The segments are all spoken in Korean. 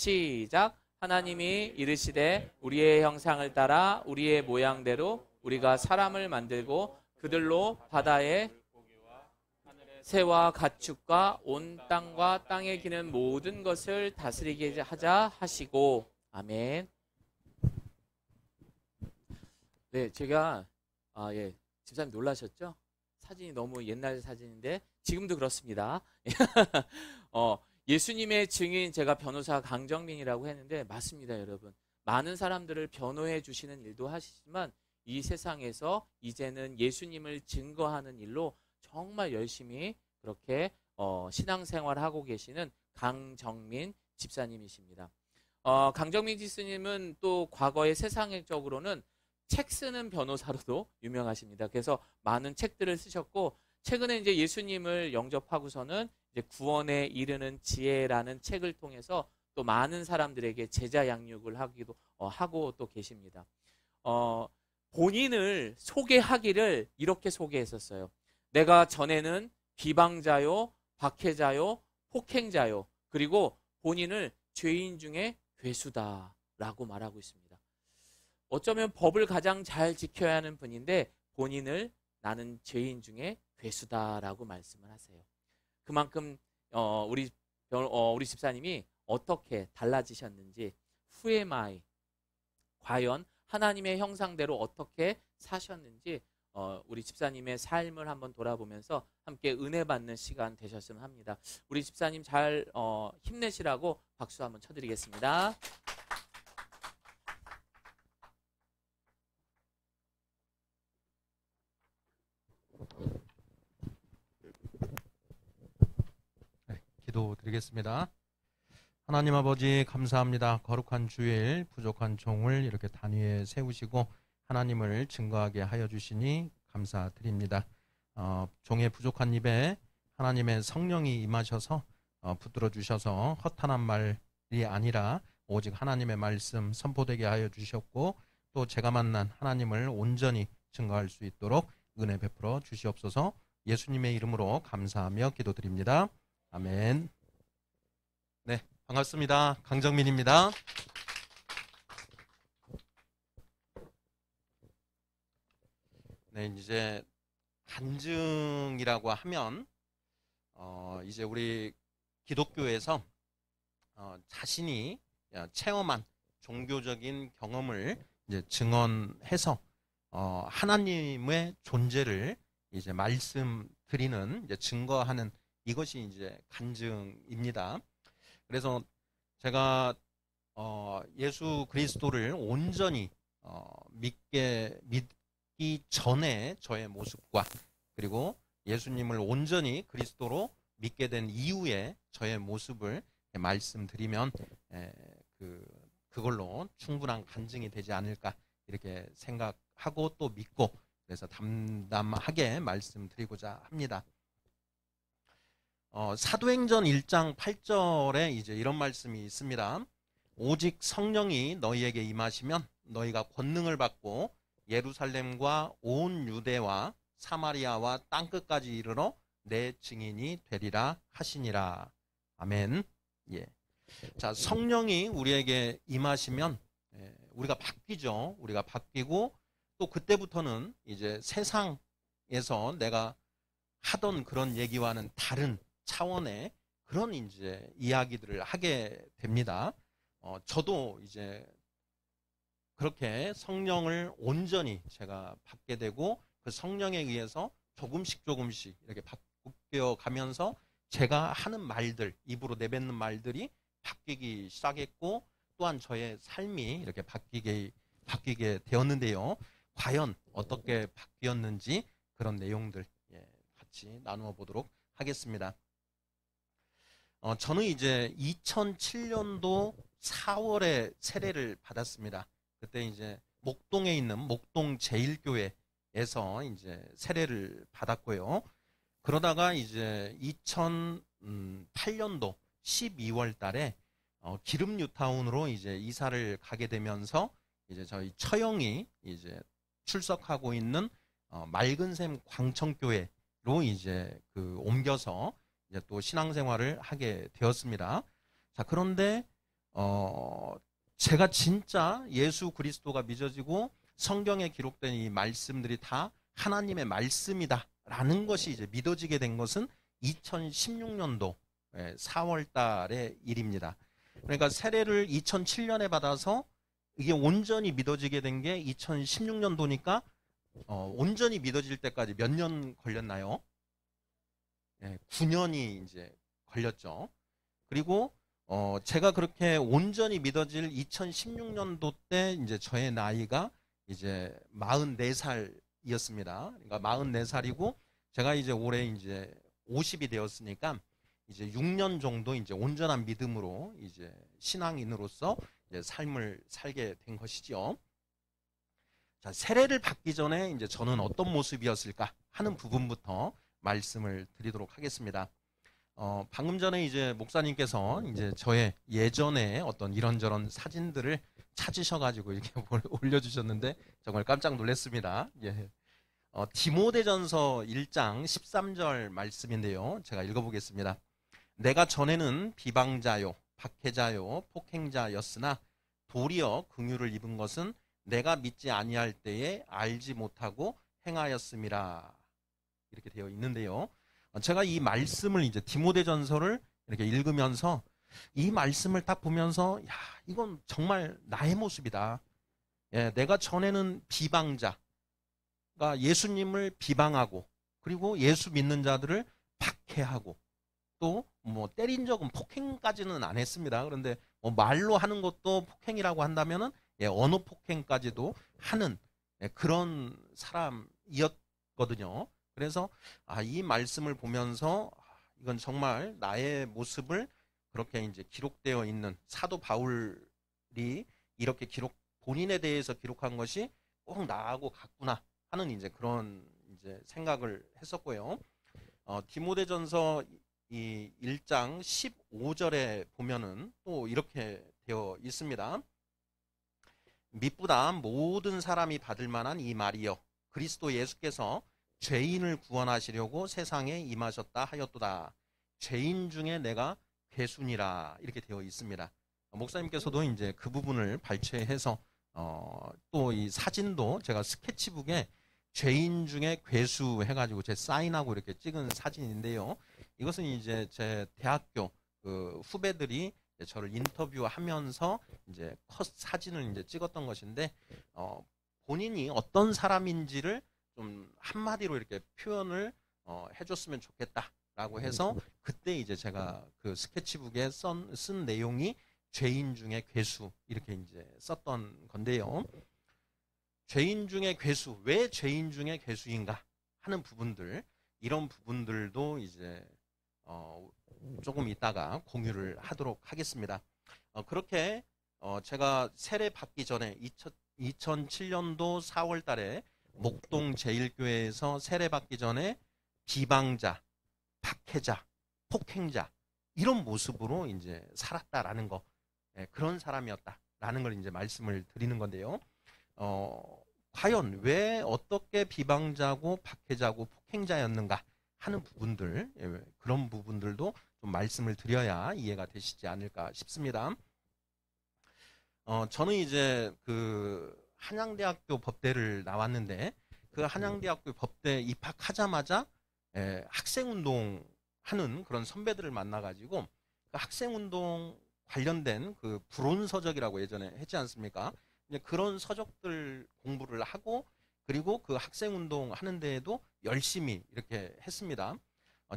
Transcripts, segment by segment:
시작. 하나님이 이르시되 우리의 형상을 따라 우리의 모양대로 우리가 사람을 만들고 그들로 바다의 새와 가축과 온 땅과 땅에 기는 모든 것을 다스리게 하자 하시고. 아멘. 네, 제가 집사님 놀라셨죠? 사진이 너무 옛날 사진인데 지금도 그렇습니다. 예수님의 증인, 제가 변호사 강정민이라고 했는데 맞습니다, 여러분. 많은 사람들을 변호해 주시는 일도 하시지만 이 세상에서 이제는 예수님을 증거하는 일로 정말 열심히 그렇게 신앙생활하고 계시는 강정민 집사님이십니다. 강정민 집사님은 또 과거에 세상적으로는 책 쓰는 변호사로도 유명하십니다. 그래서 많은 책들을 쓰셨고, 최근에 이제 예수님을 영접하고서는 이제 구원에 이르는 지혜라는 책을 통해서 또 많은 사람들에게 제자 양육을 하기도 하고 또 계십니다. 본인을 소개하기를 이렇게 소개했었어요. 내가 전에는 비방자요, 박해자요, 폭행자요, 그리고 본인을 죄인 중에 괴수다라고 말하고 있습니다. 어쩌면 법을 가장 잘 지켜야 하는 분인데 본인을 나는 죄인 중에 괴수다라고 말씀을 하세요. 그만큼 우리 집사님이 어떻게 달라지셨는지, Who am I? 과연 하나님의 형상대로 어떻게 사셨는지 우리 집사님의 삶을 한번 돌아보면서 함께 은혜 받는 시간 되셨으면 합니다. 우리 집사님 잘 힘내시라고 박수 한번 쳐드리겠습니다. 네, 기도드리겠습니다. 하나님 아버지 감사합니다. 거룩한 주일 부족한 종을 이렇게 단위에 세우시고 하나님을 증거하게 하여 주시니 감사드립니다. 종의 부족한 입에 하나님의 성령이 임하셔서 붙들어 주셔서 허탄한 말이 아니라 오직 하나님의 말씀 선포되게 하여 주셨고, 또 제가 만난 하나님을 온전히 증거할 수 있도록 은혜 베풀어 주시옵소서. 예수님의 이름으로 감사하며 기도드립니다. 아멘. 네, 반갑습니다. 강정민입니다. 네, 이제 간증이라고 하면 이제 우리 기독교에서 자신이 체험한 종교적인 경험을 이제 증언해서 하나님의 존재를 이제 말씀드리는, 이제 증거하는, 이것이 이제 간증입니다. 그래서 제가 예수 그리스도를 온전히 믿기 전에 저의 모습과, 그리고 예수님을 온전히 그리스도로 믿게 된 이후에 저의 모습을 말씀드리면 그걸로 충분한 간증이 되지 않을까 이렇게 생각하고 또 믿고, 그래서 담담하게 말씀드리고자 합니다. 사도행전 1장 8절에 이제 이런 말씀이 있습니다. 오직 성령이 너희에게 임하시면 너희가 권능을 받고 예루살렘과 온 유대와 사마리아와 땅끝까지 이르러 내 증인이 되리라 하시니라. 아멘. 예. 자, 성령이 우리에게 임하시면 우리가 바뀌죠. 우리가 바뀌고, 또 그때부터는 이제 세상에서 내가 하던 그런 얘기와는 다른 차원의 그런 이제 이야기들을 하게 됩니다. 저도 이제 그렇게 성령을 온전히 제가 받게 되고, 그 성령에 의해서 조금씩 이렇게 바뀌어 가면서 제가 하는 말들, 입으로 내뱉는 말들이 바뀌기 시작했고, 또한 저의 삶이 이렇게 바뀌게 되었는데요. 과연 어떻게 바뀌었는지 그런 내용들 같이 나누어 보도록 하겠습니다. 저는 이제 2007년도 4월에 세례를 받았습니다. 그때 이제 목동에 있는 목동 제일교회에서 이제 세례를 받았고요. 그러다가 이제 2008년도 12월 달에 기름 뉴타운으로 이제 이사를 가게 되면서 이제 저희 처형이 이제 출석하고 있는 맑은샘 광천교회로 이제 옮겨서 이제 또 신앙생활을 하게 되었습니다. 자, 그런데 제가 진짜 예수 그리스도가 믿어지고 성경에 기록된 이 말씀들이 다 하나님의 말씀이다라는 것이 이제 믿어지게 된 것은 2016년도 4월 달의 일입니다. 그러니까 세례를 2007년에 받아서 이게 온전히 믿어지게 된 게 2016년도니까 온전히 믿어질 때까지 몇 년 걸렸나요? 9년이 이제 걸렸죠. 그리고 제가 그렇게 온전히 믿어질 2016년도 때 이제 저의 나이가 이제 44살이었습니다. 그러니까 44살이고 제가 이제 올해 이제 50이 되었으니까 이제 6년 정도 이제 온전한 믿음으로 이제 신앙인으로서 이제 삶을 살게 된 것이죠. 자, 세례를 받기 전에 이제 저는 어떤 모습이었을까 하는 부분부터 말씀을 드리도록 하겠습니다. 방금 전에 이제 목사님께서 이제 저의 예전에 어떤 이런저런 사진들을 찾으셔가지고 이렇게 올려주셨는데 정말 깜짝 놀랐습니다. 예. 디모데전서 1장 13절 말씀인데요. 제가 읽어보겠습니다. 내가 전에는 비방자요, 박해자요, 폭행자였으나 도리어 긍휼을 입은 것은 내가 믿지 아니할 때에 알지 못하고 행하였음이라. 이렇게 되어 있는데요. 제가 이 말씀을 이제 디모데전서를 이렇게 읽으면서 이 말씀을 딱 보면서 야, 이건 정말 나의 모습이다. 예, 내가 전에는 비방자, 그러니까 예수님을 비방하고 그리고 예수 믿는 자들을 박해하고 또 뭐 때린 적은 폭행까지는 안 했습니다. 그런데 뭐 말로 하는 것도 폭행이라고 한다면은 언어 폭행까지도 하는 그런 사람이었거든요. 그래서 이 말씀을 보면서 이건 정말 나의 모습을 그렇게 이제 기록되어 있는 사도 바울이 이렇게 본인에 대해서 기록한 것이 꼭 나하고 같구나 하는 이제 그런 이제 생각을 했었고요. 디모데전서 이 1장 15절에 보면은 또 이렇게 되어 있습니다. 미쁘다 모든 사람이 받을 만한 이 말이여 그리스도 예수께서 죄인을 구원하시려고 세상에 임하셨다 하였도다. 죄인 중에 내가 괴순이라 이렇게 되어 있습니다. 목사님께서도 이제 그 부분을 발췌해서 또 이 사진도 제가 스케치북에 죄인 중에 괴수 해가지고 제 사인하고 이렇게 찍은 사진인데요. 이것은 이제 제 대학교 그 후배들이 저를 인터뷰하면서 이제 컷 사진을 이제 찍었던 것인데 본인이 어떤 사람인지를 좀 한마디로 이렇게 표현을 해줬으면 좋겠다라고 해서 그때 이제 제가 그 스케치북에 쓴 내용이 죄인 중에 괴수 이렇게 이제 썼던 건데요. 죄인 중에 괴수, 왜 죄인 중에 괴수인가 하는 부분들, 이런 부분들도 이제 조금 이따가 공유를 하도록 하겠습니다. 그렇게 제가 세례 받기 전에 2007년도 4월 달에 목동 제1교회에서 세례 받기 전에 비방자, 박해자, 폭행자 이런 모습으로 이제 살았다라는 거, 그런 사람이었다라는 걸 이제 말씀을 드리는 건데요. 과연 왜 어떻게 비방자고 박해자고 폭행자였는가 하는 부분들, 그런 부분들도 좀 말씀을 드려야 이해가 되시지 않을까 싶습니다. 저는 이제 그 한양대학교 법대를 나왔는데 그 한양대학교 법대 입학하자마자 학생운동 하는 그런 선배들을 만나가지고 그 학생운동 관련된 그 불온서적이라고 예전에 했지 않습니까? 이제 그런 서적들 공부를 하고 그리고 그 학생운동 하는 데에도 열심히 이렇게 했습니다.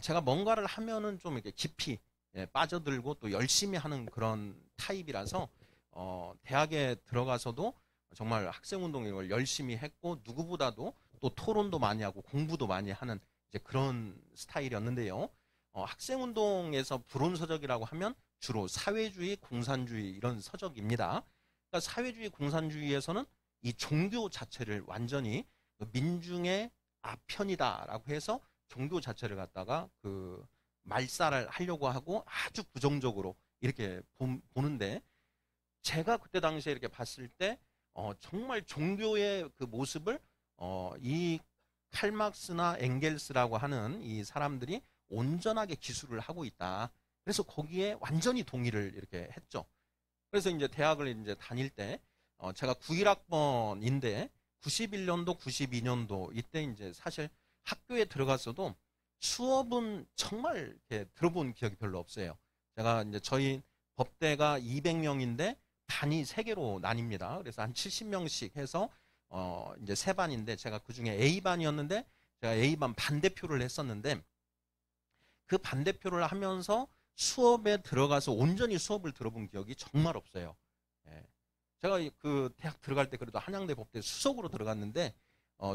제가 뭔가를 하면은 좀 이렇게 깊이 빠져들고 또 열심히 하는 그런 타입이라서 대학에 들어가서도 정말 학생운동 이런 걸 열심히 했고 누구보다도 또 토론도 많이 하고 공부도 많이 하는 이제 그런 스타일이었는데요. 학생운동에서 불온서적이라고 하면 주로 사회주의, 공산주의 이런 서적입니다. 그러니까 사회주의, 공산주의에서는 이 종교 자체를 완전히 민중의 편이다라고 해서 종교 자체를 갖다가 그 말살을 하려고 하고 아주 부정적으로 이렇게 보는데 제가 그때 당시에 이렇게 봤을 때 정말 종교의 그 모습을 이 칼막스나 엥겔스라고 하는 이 사람들이 온전하게 기술을 하고 있다. 그래서 거기에 완전히 동의를 이렇게 했죠. 그래서 이제 대학을 이제 다닐 때 제가 91학번인데 91년도, 92년도 이때 이제 사실 학교에 들어갔어도 수업은 정말 이렇게 들어본 기억이 별로 없어요. 제가 이제 저희 법대가 200명인데 반이 3개로 나뉩니다. 그래서 한 70명씩 해서 이제 3반인데 제가 그중에 A반이었는데 제가 A반 반대표를 했었는데 그 반대표를 하면서 수업에 들어가서 온전히 수업을 들어본 기억이 정말 없어요. 예. 제가 그 대학 들어갈 때 그래도 한양대 법대 수석으로 들어갔는데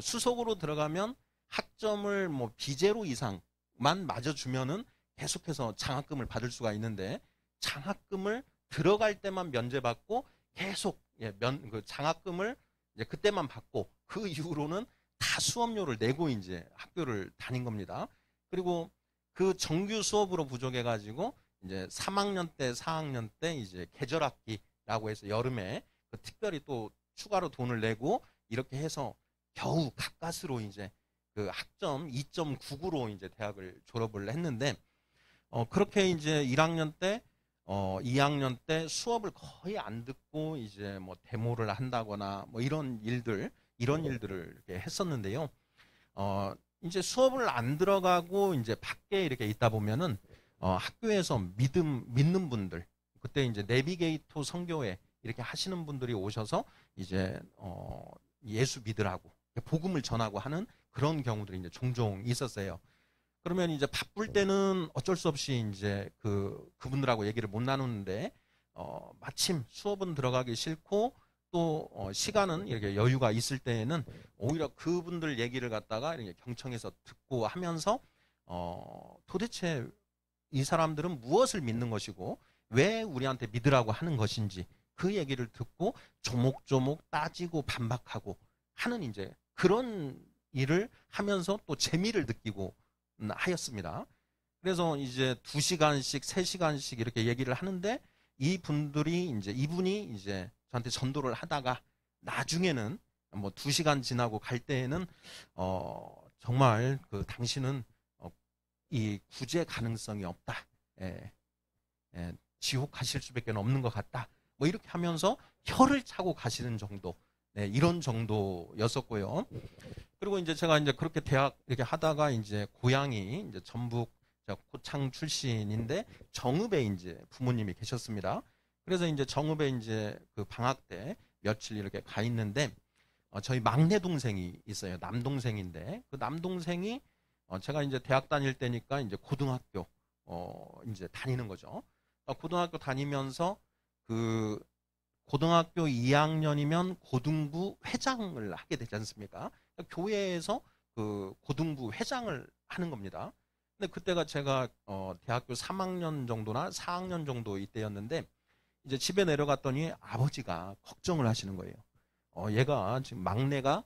수석으로 들어가면 학점을 뭐 비제로 이상만 맞아주면은 계속해서 장학금을 받을 수가 있는데 장학금을 들어갈 때만 면제받고 계속 그 장학금을 이제 그때만 받고 그 이후로는 다 수업료를 내고 이제 학교를 다닌 겁니다. 그리고 그 정규 수업으로 부족해가지고 이제 3학년 때, 4학년 때 이제 계절학기라고 해서 여름에 그 특별히 또 추가로 돈을 내고 이렇게 해서 겨우 가까스로 이제 그 학점 2.99로 이제 대학을 졸업을 했는데 그렇게 이제 1학년 때 2학년 때 수업을 거의 안 듣고 이제 뭐 데모를 한다거나 뭐 이런 일들을 이렇게 했었는데요. 이제 수업을 안 들어가고 이제 밖에 이렇게 있다 보면은 학교에서 믿는 분들 그때 이제 내비게이터 선교회 이렇게 하시는 분들이 오셔서 이제 예수 믿으라고 복음을 전하고 하는 그런 경우들이 이제 종종 있었어요. 그러면 이제 바쁠 때는 어쩔 수 없이 이제 그분들하고 얘기를 못 나누는데 마침 수업은 들어가기 싫고 또 시간은 이렇게 여유가 있을 때에는 오히려 그분들 얘기를 갖다가 이렇게 경청해서 듣고 하면서 도대체 이 사람들은 무엇을 믿는 것이고 왜 우리한테 믿으라고 하는 것인지 그 얘기를 듣고 조목조목 따지고 반박하고 하는 이제 그런 일을 하면서 또 재미를 느끼고 하였습니다. 그래서 이제 2시간씩, 3시간씩 이렇게 얘기를 하는데 이분이 이제 저한테 전도를 하다가 나중에는 뭐 2시간 지나고 갈 때에는 정말 당신은 이 구제 가능성이 없다. 지옥 가실 수밖에 없는 것 같다. 뭐 이렇게 하면서 혀를 차고 가시는 정도. 네, 이런 정도였었고요. 그리고 이제 제가 이제 그렇게 대학 이렇게 하다가 이제 고향이 이제 전북 고창 출신인데 정읍에 이제 부모님이 계셨습니다. 그래서 이제 정읍에 이제 그 방학 때 며칠 이렇게 가 있는데 저희 막내 동생이 있어요. 남동생인데 그 남동생이 제가 이제 대학 다닐 때니까 이제 고등학교 이제 다니는 거죠. 고등학교 다니면서 그 고등학교 2학년이면 고등부 회장을 하게 되지 않습니까? 교회에서 그 고등부 회장을 하는 겁니다. 근데 그때가 제가 대학교 3학년 정도나 4학년 정도 이때였는데 이제 집에 내려갔더니 아버지가 걱정을 하시는 거예요. 얘가 지금 막내가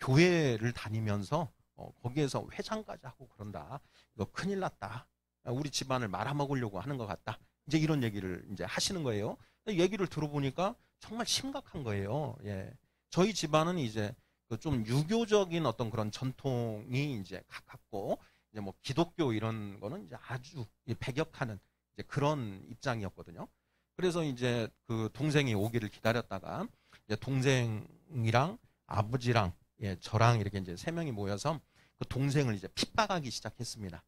교회를 다니면서 거기에서 회장까지 하고 그런다. 이거 큰일 났다. 우리 집안을 말아먹으려고 하는 것 같다. 이제 이런 얘기를 이제 하시는 거예요. 얘기를 들어보니까 정말 심각한 거예요. 예. 저희 집안은 이제 좀 유교적인 어떤 그런 전통이 이제 가깝고 이제 뭐 기독교 이런 거는 이제 아주 배격하는 이제 그런 입장이었거든요. 그래서 이제 그 동생이 오기를 기다렸다가 이제 동생이랑 아버지랑 저랑 이렇게 이제 3명이 모여서 그 동생을 이제 핍박하기 시작했습니다.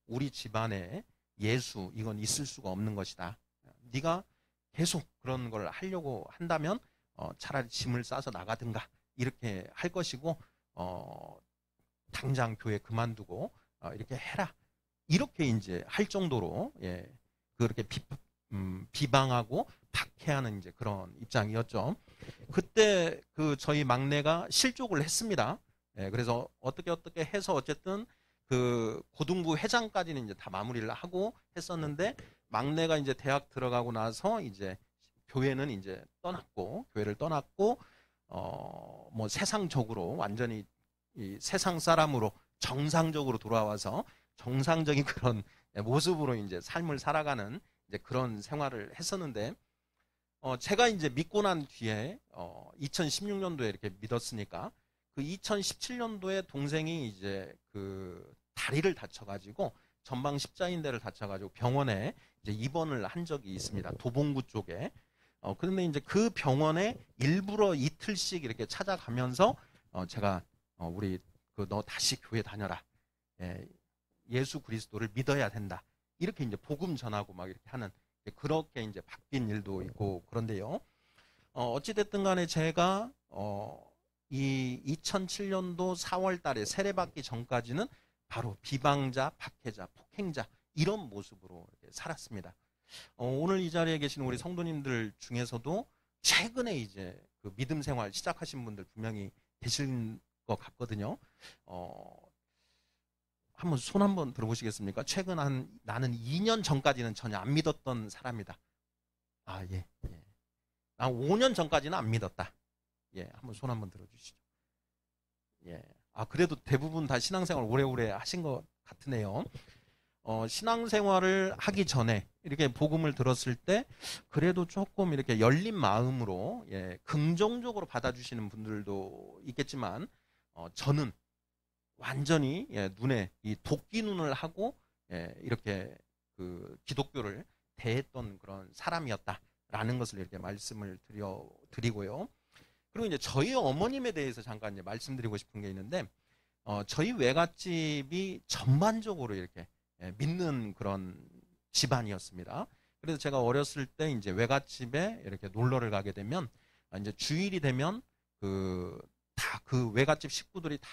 우리 집안에 예수 이건 있을 수가 없는 것이다. 네가 계속 그런 걸 하려고 한다면 차라리 짐을 싸서 나가든가 이렇게 할 것이고 당장 교회 그만두고 이렇게 해라. 이렇게 이제 할 정도로 그렇게 비방하고 박해하는 이제 그런 입장이었죠. 그때 그 저희 막내가 실족을 했습니다. 그래서 어떻게 해서 어쨌든 그 고등부 회장까지는 이제 다 마무리를 하고 했었는데 막내가 이제 대학 들어가고 나서 이제 교회는 이제 교회를 떠났고 뭐 세상적으로 완전히 이 세상 사람으로 정상적으로 돌아와서 정상적인 그런 모습으로 이제 삶을 살아가는 이제 그런 생활을 했었는데 제가 이제 믿고 난 뒤에 2016년도에 이렇게 믿었으니까 그 2017년도에 동생이 이제 그 다리를 다쳐가지고 전방 십자인대를 다쳐가지고 병원에 이제 입원을 한 적이 있습니다. 도봉구 쪽에. 그런데 이제 그 병원에 일부러 이틀씩 이렇게 찾아가면서 제가 우리 너 다시 교회 다녀라. 예수 그리스도를 믿어야 된다. 이렇게 이제 복음 전하고 막 이렇게 하는 그렇게 이제 바뀐 일도 있고 그런데요. 어찌됐든 간에 제가 이 2007년도 4월 달에 세례받기 전까지는 바로 비방자, 박해자, 폭행자 이런 모습으로 이렇게 살았습니다. 오늘 이 자리에 계신 우리 성도님들 중에서도 최근에 이제 그 믿음 생활 시작하신 분들 분명히 계실 것 같거든요. 한번 손 한번 들어보시겠습니까? 최근 나는 2년 전까지는 전혀 안 믿었던 사람이다. 아, 예. 나 5년 전까지는 안 믿었다. 예, 한번 손 한번 들어주시죠. 예. 그래도 대부분 다 신앙생활 오래오래 하신 것 같으네요. 신앙생활을 하기 전에 이렇게 복음을 들었을 때 그래도 조금 이렇게 열린 마음으로 긍정적으로 받아주시는 분들도 있겠지만 저는 완전히 눈에 이 도끼 눈을 하고 이렇게 그 기독교를 대했던 그런 사람이었다라는 것을 이렇게 말씀을 드리고요. 그리고 이제 저희 어머님에 대해서 잠깐 이제 말씀드리고 싶은 게 있는데 저희 외갓집이 전반적으로 이렇게 믿는 그런 집안이었습니다. 그래서 제가 어렸을 때 이제 외갓집에 이렇게 놀러를 가게 되면 이제 주일이 되면 그 외갓집 식구들이 다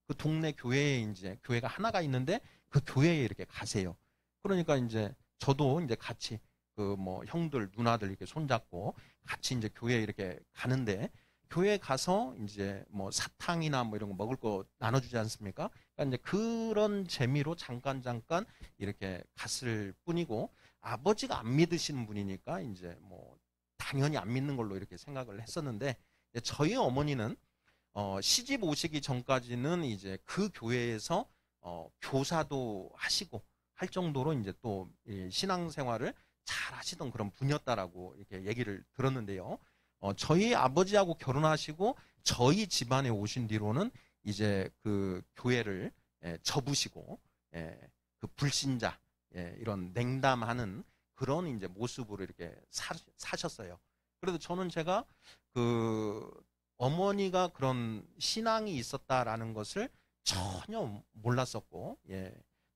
그 동네 교회에 이제 교회가 하나가 있는데 그 교회에 이렇게 가세요. 그러니까 이제 저도 이제 같이 그 뭐 형들 누나들 이렇게 손잡고 같이 이제 교회에 이렇게 가는데 교회 가서 이제 뭐 사탕이나 뭐 이런 거 먹을 거 나눠주지 않습니까? 그러니까 이제 그런 재미로 잠깐 이렇게 갔을 뿐이고 아버지가 안 믿으시는 분이니까 이제 뭐 당연히 안 믿는 걸로 이렇게 생각을 했었는데 저희 어머니는 시집 오시기 전까지는 이제 그 교회에서 교사도 하시고 할 정도로 이제 또 신앙생활을 잘 하시던 그런 분이었다라고 이렇게 얘기를 들었는데요. 저희 아버지하고 결혼하시고 저희 집안에 오신 뒤로는 이제 그 교회를 접으시고 그 불신자 이런 냉담하는 그런 이제 모습으로 이렇게 사셨어요. 그래도 저는 제가 그 어머니가 그런 신앙이 있었다라는 것을 전혀 몰랐었고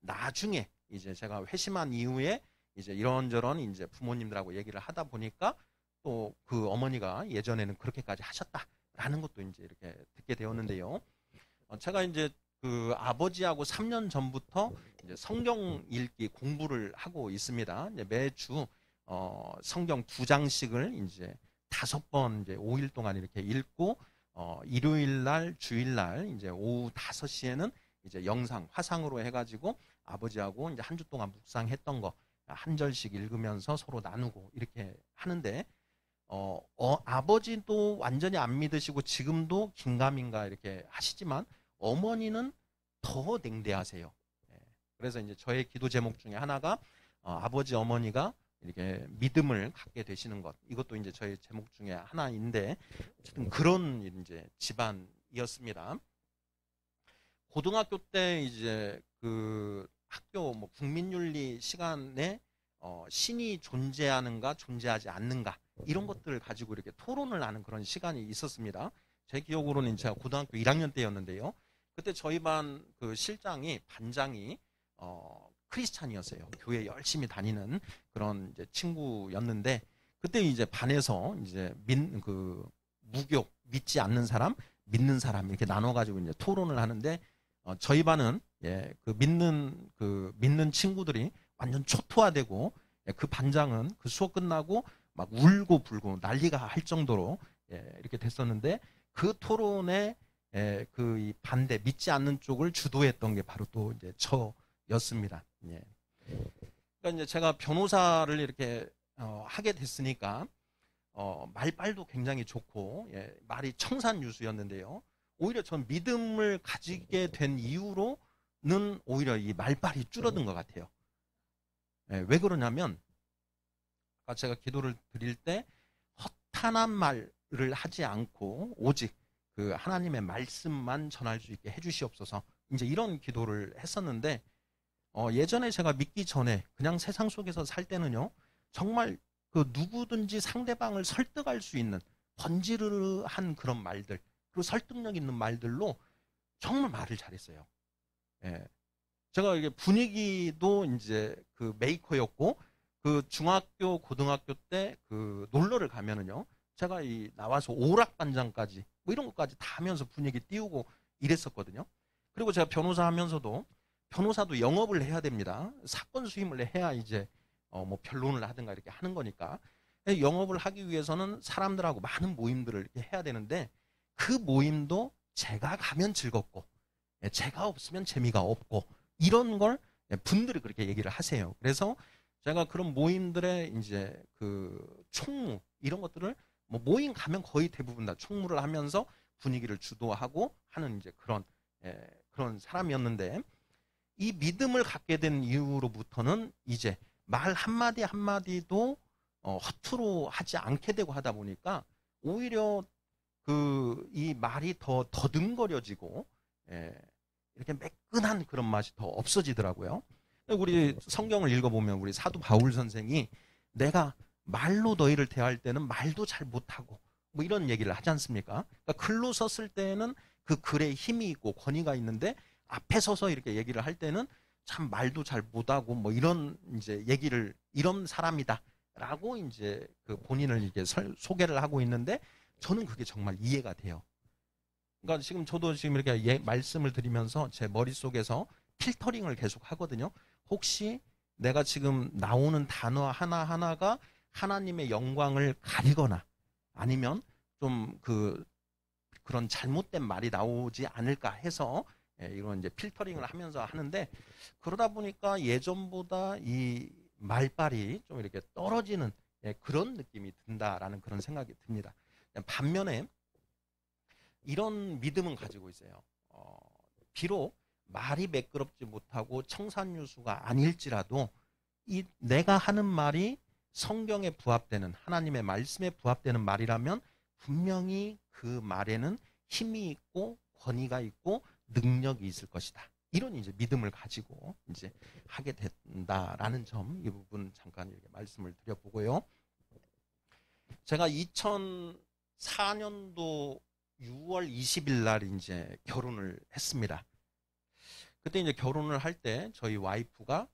나중에 이제 제가 회심한 이후에 이제 이런저런 이제 부모님들하고 얘기를 하다 보니까 또 그 어머니가 예전에는 그렇게까지 하셨다라는 것도 이제 이렇게 듣게 되었는데요. 제가 이제 그 아버지하고 3년 전부터 이제 성경 읽기 공부를 하고 있습니다. 이제 매주 성경 2장씩을 이제 5번 이제 5일 동안 이렇게 읽고 일요일 날, 주일 날 이제 오후 5시에는 이제 영상, 화상으로 해가지고 아버지하고 이제 한 주 동안 묵상했던 거 한 절씩 읽으면서 서로 나누고 이렇게 하는데 아버지도 완전히 안 믿으시고 지금도 긴가민가 이렇게 하시지만 어머니는 더 냉대하세요. 그래서 이제 저의 기도 제목 중에 하나가 아버지 어머니가 이렇게 믿음을 갖게 되시는 것, 이것도 이제 저의 제목 중에 하나인데 어쨌든 그런 이제 집안이었습니다. 고등학교 때 이제 그 학교 뭐 국민윤리 시간에 신이 존재하는가 존재하지 않는가 이런 것들을 가지고 이렇게 토론을 하는 그런 시간이 있었습니다. 제 기억으로는 제가 고등학교 1학년 때였는데요. 그때 저희 반 그 실장이 반장이 크리스찬이었어요. 교회 열심히 다니는 그런 이제 친구였는데 그때 이제 반에서 이제 무교 믿지 않는 사람, 믿는 사람 이렇게 나눠가지고 이제 토론을 하는데 저희 반은 그 믿는 친구들이 완전 초토화되고 그 반장은 그 수업 끝나고 막 울고 불고 난리가 할 정도로 이렇게 됐었는데 그 토론에 그 이 반대 믿지 않는 쪽을 주도했던 게 바로 또 이제 저였습니다. 그러니까 이제 제가 변호사를 이렇게 하게 됐으니까 말빨도 굉장히 좋고 말이 청산유수였는데요. 오히려 전 믿음을 가지게 된 이후로는 오히려 이 말빨이 줄어든 것 같아요. 왜 그러냐면 아까 제가 기도를 드릴 때 허탄한 말을 하지 않고 오직 그 하나님의 말씀만 전할 수 있게 해주시옵소서 이제 이런 기도를 했었는데 예전에 제가 믿기 전에 그냥 세상 속에서 살 때는요, 정말 그 누구든지 상대방을 설득할 수 있는 번지르르한 그런 말들, 그리고 설득력 있는 말들로 정말 말을 잘했어요. 예. 제가 이게 분위기도 이제 그 메이커였고, 그 중학교, 고등학교 때 그 놀러를 가면은요, 제가 이 나와서 오락반장까지 뭐 이런 것까지 다 하면서 분위기 띄우고 이랬었거든요. 그리고 제가 변호사 하면서도 변호사도 영업을 해야 됩니다. 사건 수임을 해야 이제 뭐 변론을 하든가 이렇게 하는 거니까. 영업을 하기 위해서는 사람들하고 많은 모임들을 이렇게 해야 되는데, 그 모임도 제가 가면 즐겁고 제가 없으면 재미가 없고, 이런 걸 분들이 그렇게 얘기를 하세요. 그래서 제가 그런 모임들의 이제 그 총무 이런 것들을 뭐 모임 가면 거의 대부분 다 총무를 하면서 분위기를 주도하고 하는 이제 그런 사람이었는데, 이 믿음을 갖게 된 이후로부터는 이제 말 한마디 한마디도 허투루 하지 않게 되고 하다 보니까 오히려 그 이 말이 더 더듬거려지고 이렇게 매끈한 그런 맛이 더 없어지더라고요. 우리 성경을 읽어보면 우리 사도 바울 선생이 내가 말로 너희를 대할 때는 말도 잘 못하고 뭐 이런 얘기를 하지 않습니까? 그러니까 글로 썼을 때는 그 글에 힘이 있고 권위가 있는데, 앞에 서서 이렇게 얘기를 할 때는 참 말도 잘 못하고 뭐 이런 이제 얘기를, 이런 사람이다라고 이제 그 본인을 이렇게 소개를 하고 있는데, 저는 그게 정말 이해가 돼요. 그러니까 지금 저도 지금 이렇게 말씀을 드리면서 제 머릿속에서 필터링을 계속 하거든요. 혹시 내가 지금 나오는 단어 하나하나가 하나님의 영광을 가리거나 아니면 좀 그런 잘못된 말이 나오지 않을까 해서 이런 이제 필터링을 하면서 하는데, 그러다 보니까 예전보다 이 말빨이 좀 이렇게 떨어지는 그런 느낌이 든다라는 그런 생각이 듭니다. 반면에 이런 믿음은 가지고 있어요. 비록 말이 매끄럽지 못하고 청산유수가 아닐지라도 이 내가 하는 말이 성경에 부합되는, 하나님의 말씀에 부합되는 말이라면 분명히 그 말에는 힘이 있고 권위가 있고 능력이 있을 것이다. 이런 이제 믿음을 가지고 이제 하게 된다라는 점, 이 부분 잠깐 이렇게 말씀을 드려보고요. 제가 2004년도 6월 20일 날 이제 결혼을 했습니다. 그때 이제 결혼을 할 때 저희 와이프가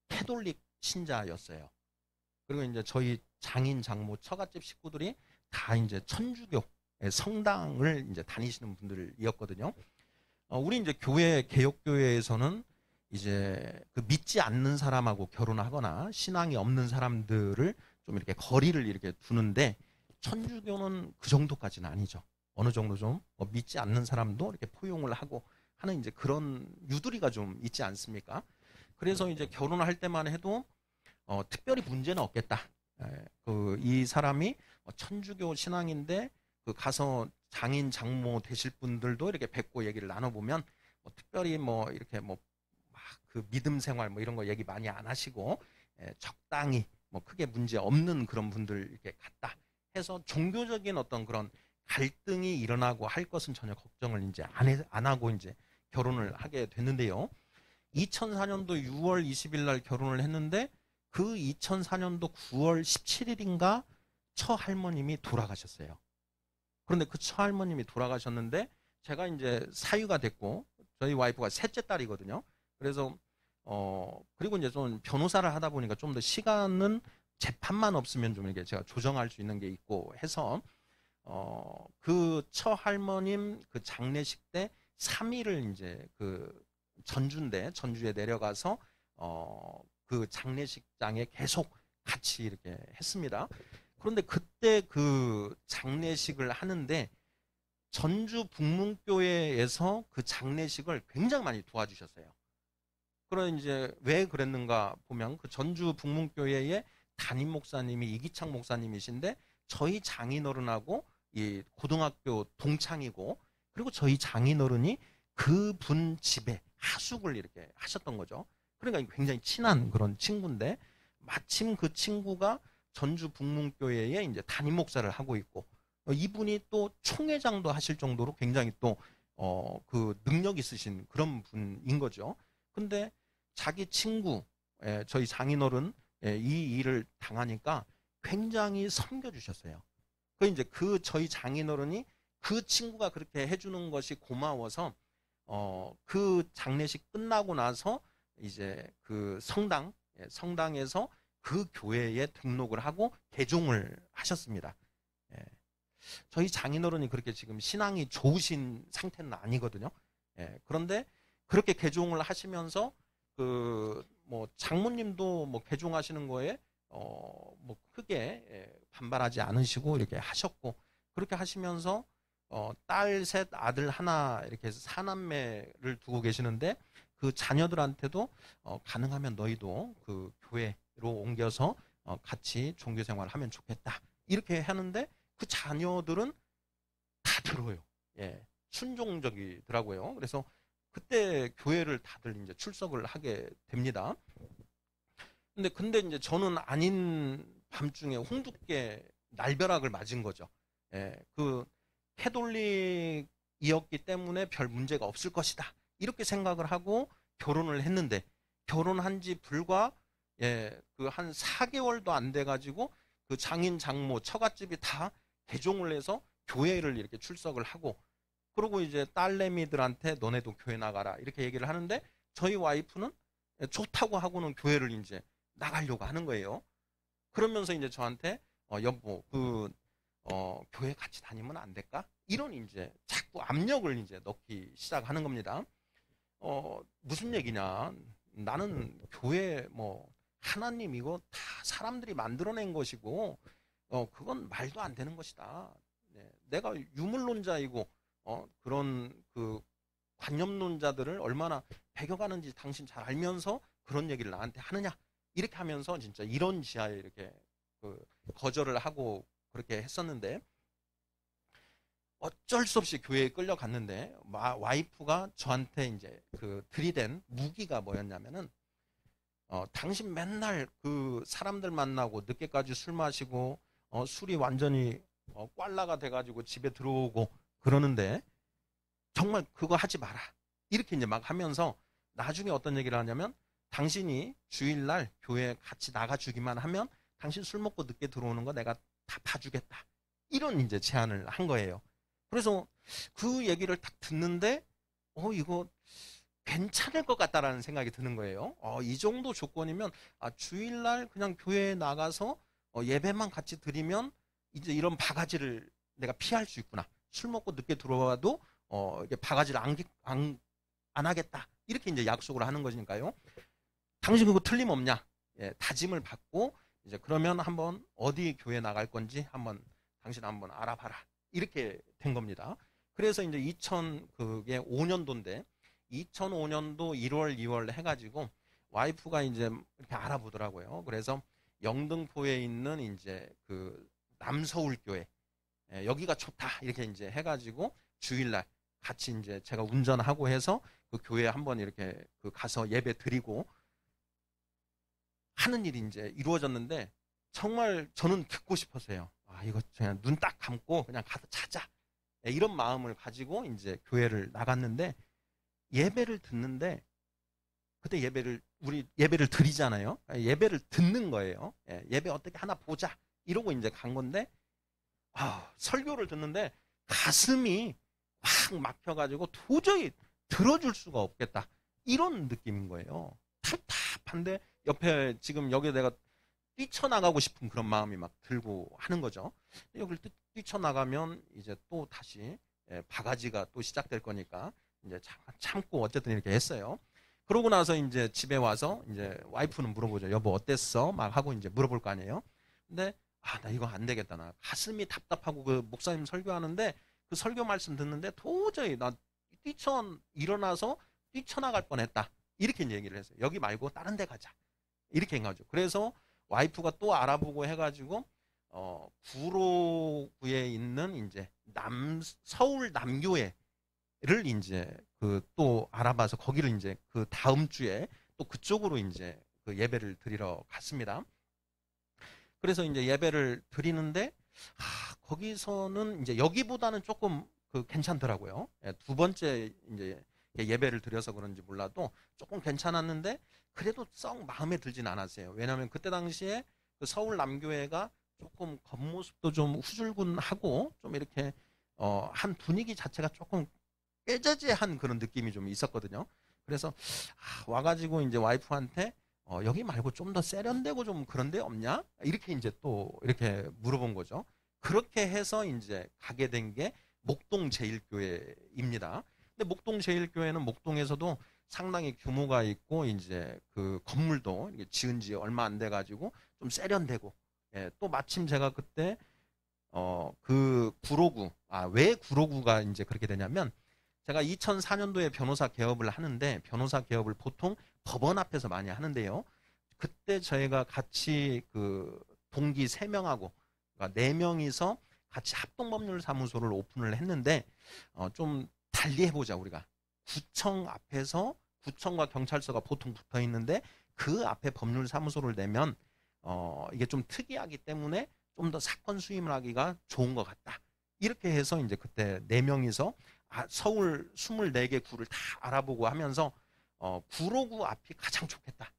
캐톨릭 신자였어요. 그리고 이제 저희 장인, 장모, 처갓집 식구들이 다 이제 천주교 성당을 이제 다니시는 분들이었거든요. 우리 이제 개혁교회에서는 이제 그 믿지 않는 사람하고 결혼하거나 신앙이 없는 사람들을 좀 이렇게 거리를 이렇게 두는데, 천주교는 그 정도까지는 아니죠. 어느 정도 좀 믿지 않는 사람도 이렇게 포용을 하고 하는 이제 그런 유두리가 좀 있지 않습니까? 그래서 이제 결혼을 할 때만 해도 특별히 문제는 없겠다. 이 사람이 천주교 신앙인데 그 가서 장인, 장모 되실 분들도 이렇게 뵙고 얘기를 나눠보면 특별히 뭐 이렇게 뭐 막 그 믿음 생활 뭐 이런 거 얘기 많이 안 하시고 적당히 뭐 크게 문제 없는 그런 분들 이렇게 같다 해서 종교적인 어떤 그런 갈등이 일어나고 할 것은 전혀 걱정을 이제 안 하고 이제 결혼을 하게 됐는데요. 2004년도 6월 20일 날 결혼을 했는데, 그 2004년도 9월 17일인가 처할머님이 돌아가셨어요. 그런데 그 처할머님이 돌아가셨는데, 제가 이제 사유가 됐고 저희 와이프가 셋째 딸이거든요. 그래서 그리고 이제 좀 변호사를 하다 보니까 좀 더 시간은 재판만 없으면 좀 이렇게 제가 조정할 수 있는 게 있고 해서 그 처할머님 그 장례식 때 3일을 이제 그 전주에 내려가서 그 장례식장에 계속 같이 이렇게 했습니다. 그런데 그때 그 장례식을 하는데 전주 북문교회에서 그 장례식을 굉장히 많이 도와주셨어요. 그럼 이제 왜 그랬는가 보면 그 전주 북문교회의 담임 목사님이 이기창 목사님이신데, 저희 장인어른하고 이 고등학교 동창이고, 그리고 저희 장인어른이 그분 집에 하숙을 이렇게 하셨던 거죠. 그러니까 굉장히 친한 그런 친구인데, 마침 그 친구가 전주 북문교회에 이제 담임 목사를 하고 있고, 이분이 또 총회장도 하실 정도로 굉장히 또 그 능력 있으신 그런 분인 거죠. 근데 자기 친구, 저희 장인어른 이 일을 당하니까 굉장히 섬겨주셨어요. 이제 저희 장인어른이 그 친구가 그렇게 해주는 것이 고마워서 그 장례식 끝나고 나서 이제 그 성당에서 그 교회에 등록을 하고 개종을 하셨습니다. 저희 장인어른이 그렇게 지금 신앙이 좋으신 상태는 아니거든요. 그런데 그렇게 개종을 하시면서 뭐 장모님도 뭐 개종하시는 거에 뭐 크게 반발하지 않으시고 이렇게 하셨고, 그렇게 하시면서 딸 셋 아들 하나 이렇게 해서 사남매를 두고 계시는데, 그 자녀들한테도 가능하면 너희도 그 교회로 옮겨서 같이 종교 생활을 하면 좋겠다 이렇게 하는데, 그 자녀들은 다 들어요. 순종적이더라고요. 그래서 그때 교회를 다들 이제 출석을 하게 됩니다. 근데 이제 저는 아닌 밤중에 홍두깨 날벼락을 맞은 거죠. 그 캐톨릭이었기 때문에 별 문제가 없을 것이다 이렇게 생각을 하고 결혼을 했는데, 결혼한 지 불과 그 한 4개월도 안 돼 가지고 그 장인 장모 처갓집이 다 개종을 해서 교회를 이렇게 출석을 하고, 그리고 이제 딸내미들한테 너네도 교회 나가라 이렇게 얘기를 하는데, 저희 와이프는 좋다고 하고는 교회를 이제 나가려고 하는 거예요. 그러면서 이제 저한테 여보 교회 같이 다니면 안 될까? 이런 이제 자꾸 압력을 이제 넣기 시작하는 겁니다. 무슨 얘기냐? 나는 교회 뭐 하나님 이거 다 사람들이 만들어낸 것이고 그건 말도 안 되는 것이다. 내가 유물론자이고 그런 그 관념론자들을 얼마나 배격하는지 당신 잘 알면서 그런 얘기를 나한테 하느냐? 이렇게 하면서 진짜 이런 지하에 이렇게 거절을 하고 그렇게 했었는데, 어쩔 수 없이 교회에 끌려갔는데 와이프가 저한테 이제 들이댄 무기가 뭐였냐면은 당신 맨날 그 사람들 만나고 늦게까지 술 마시고 술이 완전히 꽐라가 돼가지고 집에 들어오고 그러는데 정말 그거 하지 마라 이렇게 이제 막 하면서, 나중에 어떤 얘기를 하냐면 당신이 주일날 교회 같이 나가주기만 하면 당신 술 먹고 늦게 들어오는 거 내가 다 봐주겠다 이런 이제 제안을 한 거예요. 그래서 그 얘기를 딱 듣는데 이거 괜찮을 것 같다라는 생각이 드는 거예요. 이 정도 조건이면 주일날 그냥 교회에 나가서 예배만 같이 드리면 이제 이런 바가지를 내가 피할 수 있구나. 술 먹고 늦게 들어와도 이게 바가지를 안 하겠다. 이렇게 이제 약속을 하는 거니까요. 당신 그거 틀림없냐? 다짐을 받고 이제 그러면 한번 어디 교회 나갈 건지 당신 한번 알아봐라. 이렇게 된 겁니다. 그래서 이제 2005년도인데 2005년도 1월, 2월 해가지고 와이프가 이제 이렇게 알아보더라고요. 그래서 영등포에 있는 이제 그 남서울교회 여기가 좋다 이렇게 이제 해가지고 주일날 같이 이제 제가 운전하고 해서 그 교회에 한번 이렇게 가서 예배 드리고 하는 일이 이제 이루어졌는데, 정말 저는 듣고 싶었어요. 이거 그냥 눈 딱 감고 그냥 가서 찾아. 이런 마음을 가지고 이제 교회를 나갔는데, 예배를 듣는데, 그때 우리 예배를 드리잖아요. 예배를 듣는 거예요. 예배 어떻게 하나 보자. 이러고 이제 간 건데, 설교를 듣는데 가슴이 확 막혀가지고 도저히 들어줄 수가 없겠다. 이런 느낌인 거예요. 답답한데 옆에 지금 여기 내가 뛰쳐나가고 싶은 그런 마음이 막 들고 하는 거죠. 여기를 뛰쳐나가면 이제 또 다시 바가지가 또 시작될 거니까 이제 참고 어쨌든 이렇게 했어요. 그러고 나서 이제 집에 와서 이제 와이프는 물어보죠. 여보 어땠어? 막 하고 이제 물어볼 거 아니에요. 근데 나 이거 안 되겠다. 나 가슴이 답답하고 그 목사님 설교하는데 그 설교 말씀 듣는데 도저히 나 일어나서 뛰쳐나갈 뻔했다. 이렇게 얘기를 했어요. 여기 말고 다른 데 가자. 이렇게 한 거죠. 그래서 와이프가 또 알아보고 해가지고 구로구에 있는 이제 서울 남교회를 이제 또 알아봐서 거기를 이제 그 다음 주에 또 그쪽으로 이제 그 예배를 드리러 갔습니다. 그래서 이제 예배를 드리는데 거기서는 이제 여기보다는 조금 괜찮더라고요. 두 번째 이제 예배를 드려서 그런지 몰라도 조금 괜찮았는데 그래도 썩 마음에 들진 않았어요. 왜냐하면 그때 당시에 그 서울 남교회가 조금 겉모습도 좀 후줄근하고 좀 이렇게 한 분위기 자체가 조금 꾀저지한 그런 느낌이 좀 있었거든요. 그래서 와가지고 이제 와이프한테 여기 말고 좀 더 세련되고 좀 그런 데 없냐? 이렇게 이제 또 이렇게 물어본 거죠. 그렇게 해서 이제 가게 된 게 목동 제일교회입니다. 근데 목동 제일교회는 목동에서도 상당히 규모가 있고 이제 그 건물도 지은 지 얼마 안 돼 가지고 좀 세련되고, 예, 또 마침 제가 그때 그 구로구, 왜 구로구가 이제 그렇게 되냐면 제가 2004년도에 변호사 개업을 하는데 변호사 개업을 보통 법원 앞에서 많이 하는데요. 그때 저희가 같이 그 동기 3명하고 그러니까 4명이서 같이 합동법률사무소를 오픈을 했는데 좀 달리 해보자 우리가. 구청 앞에서 구청과 경찰서가 보통 붙어 있는데 그 앞에 법률사무소를 내면 이게 좀 특이하기 때문에 좀 더 사건 수임을 하기가 좋은 것 같다. 이렇게 해서 이제 그때 4명이서 서울 24개 구를 다 알아보고 하면서 구로구 앞이 가장 좋겠다.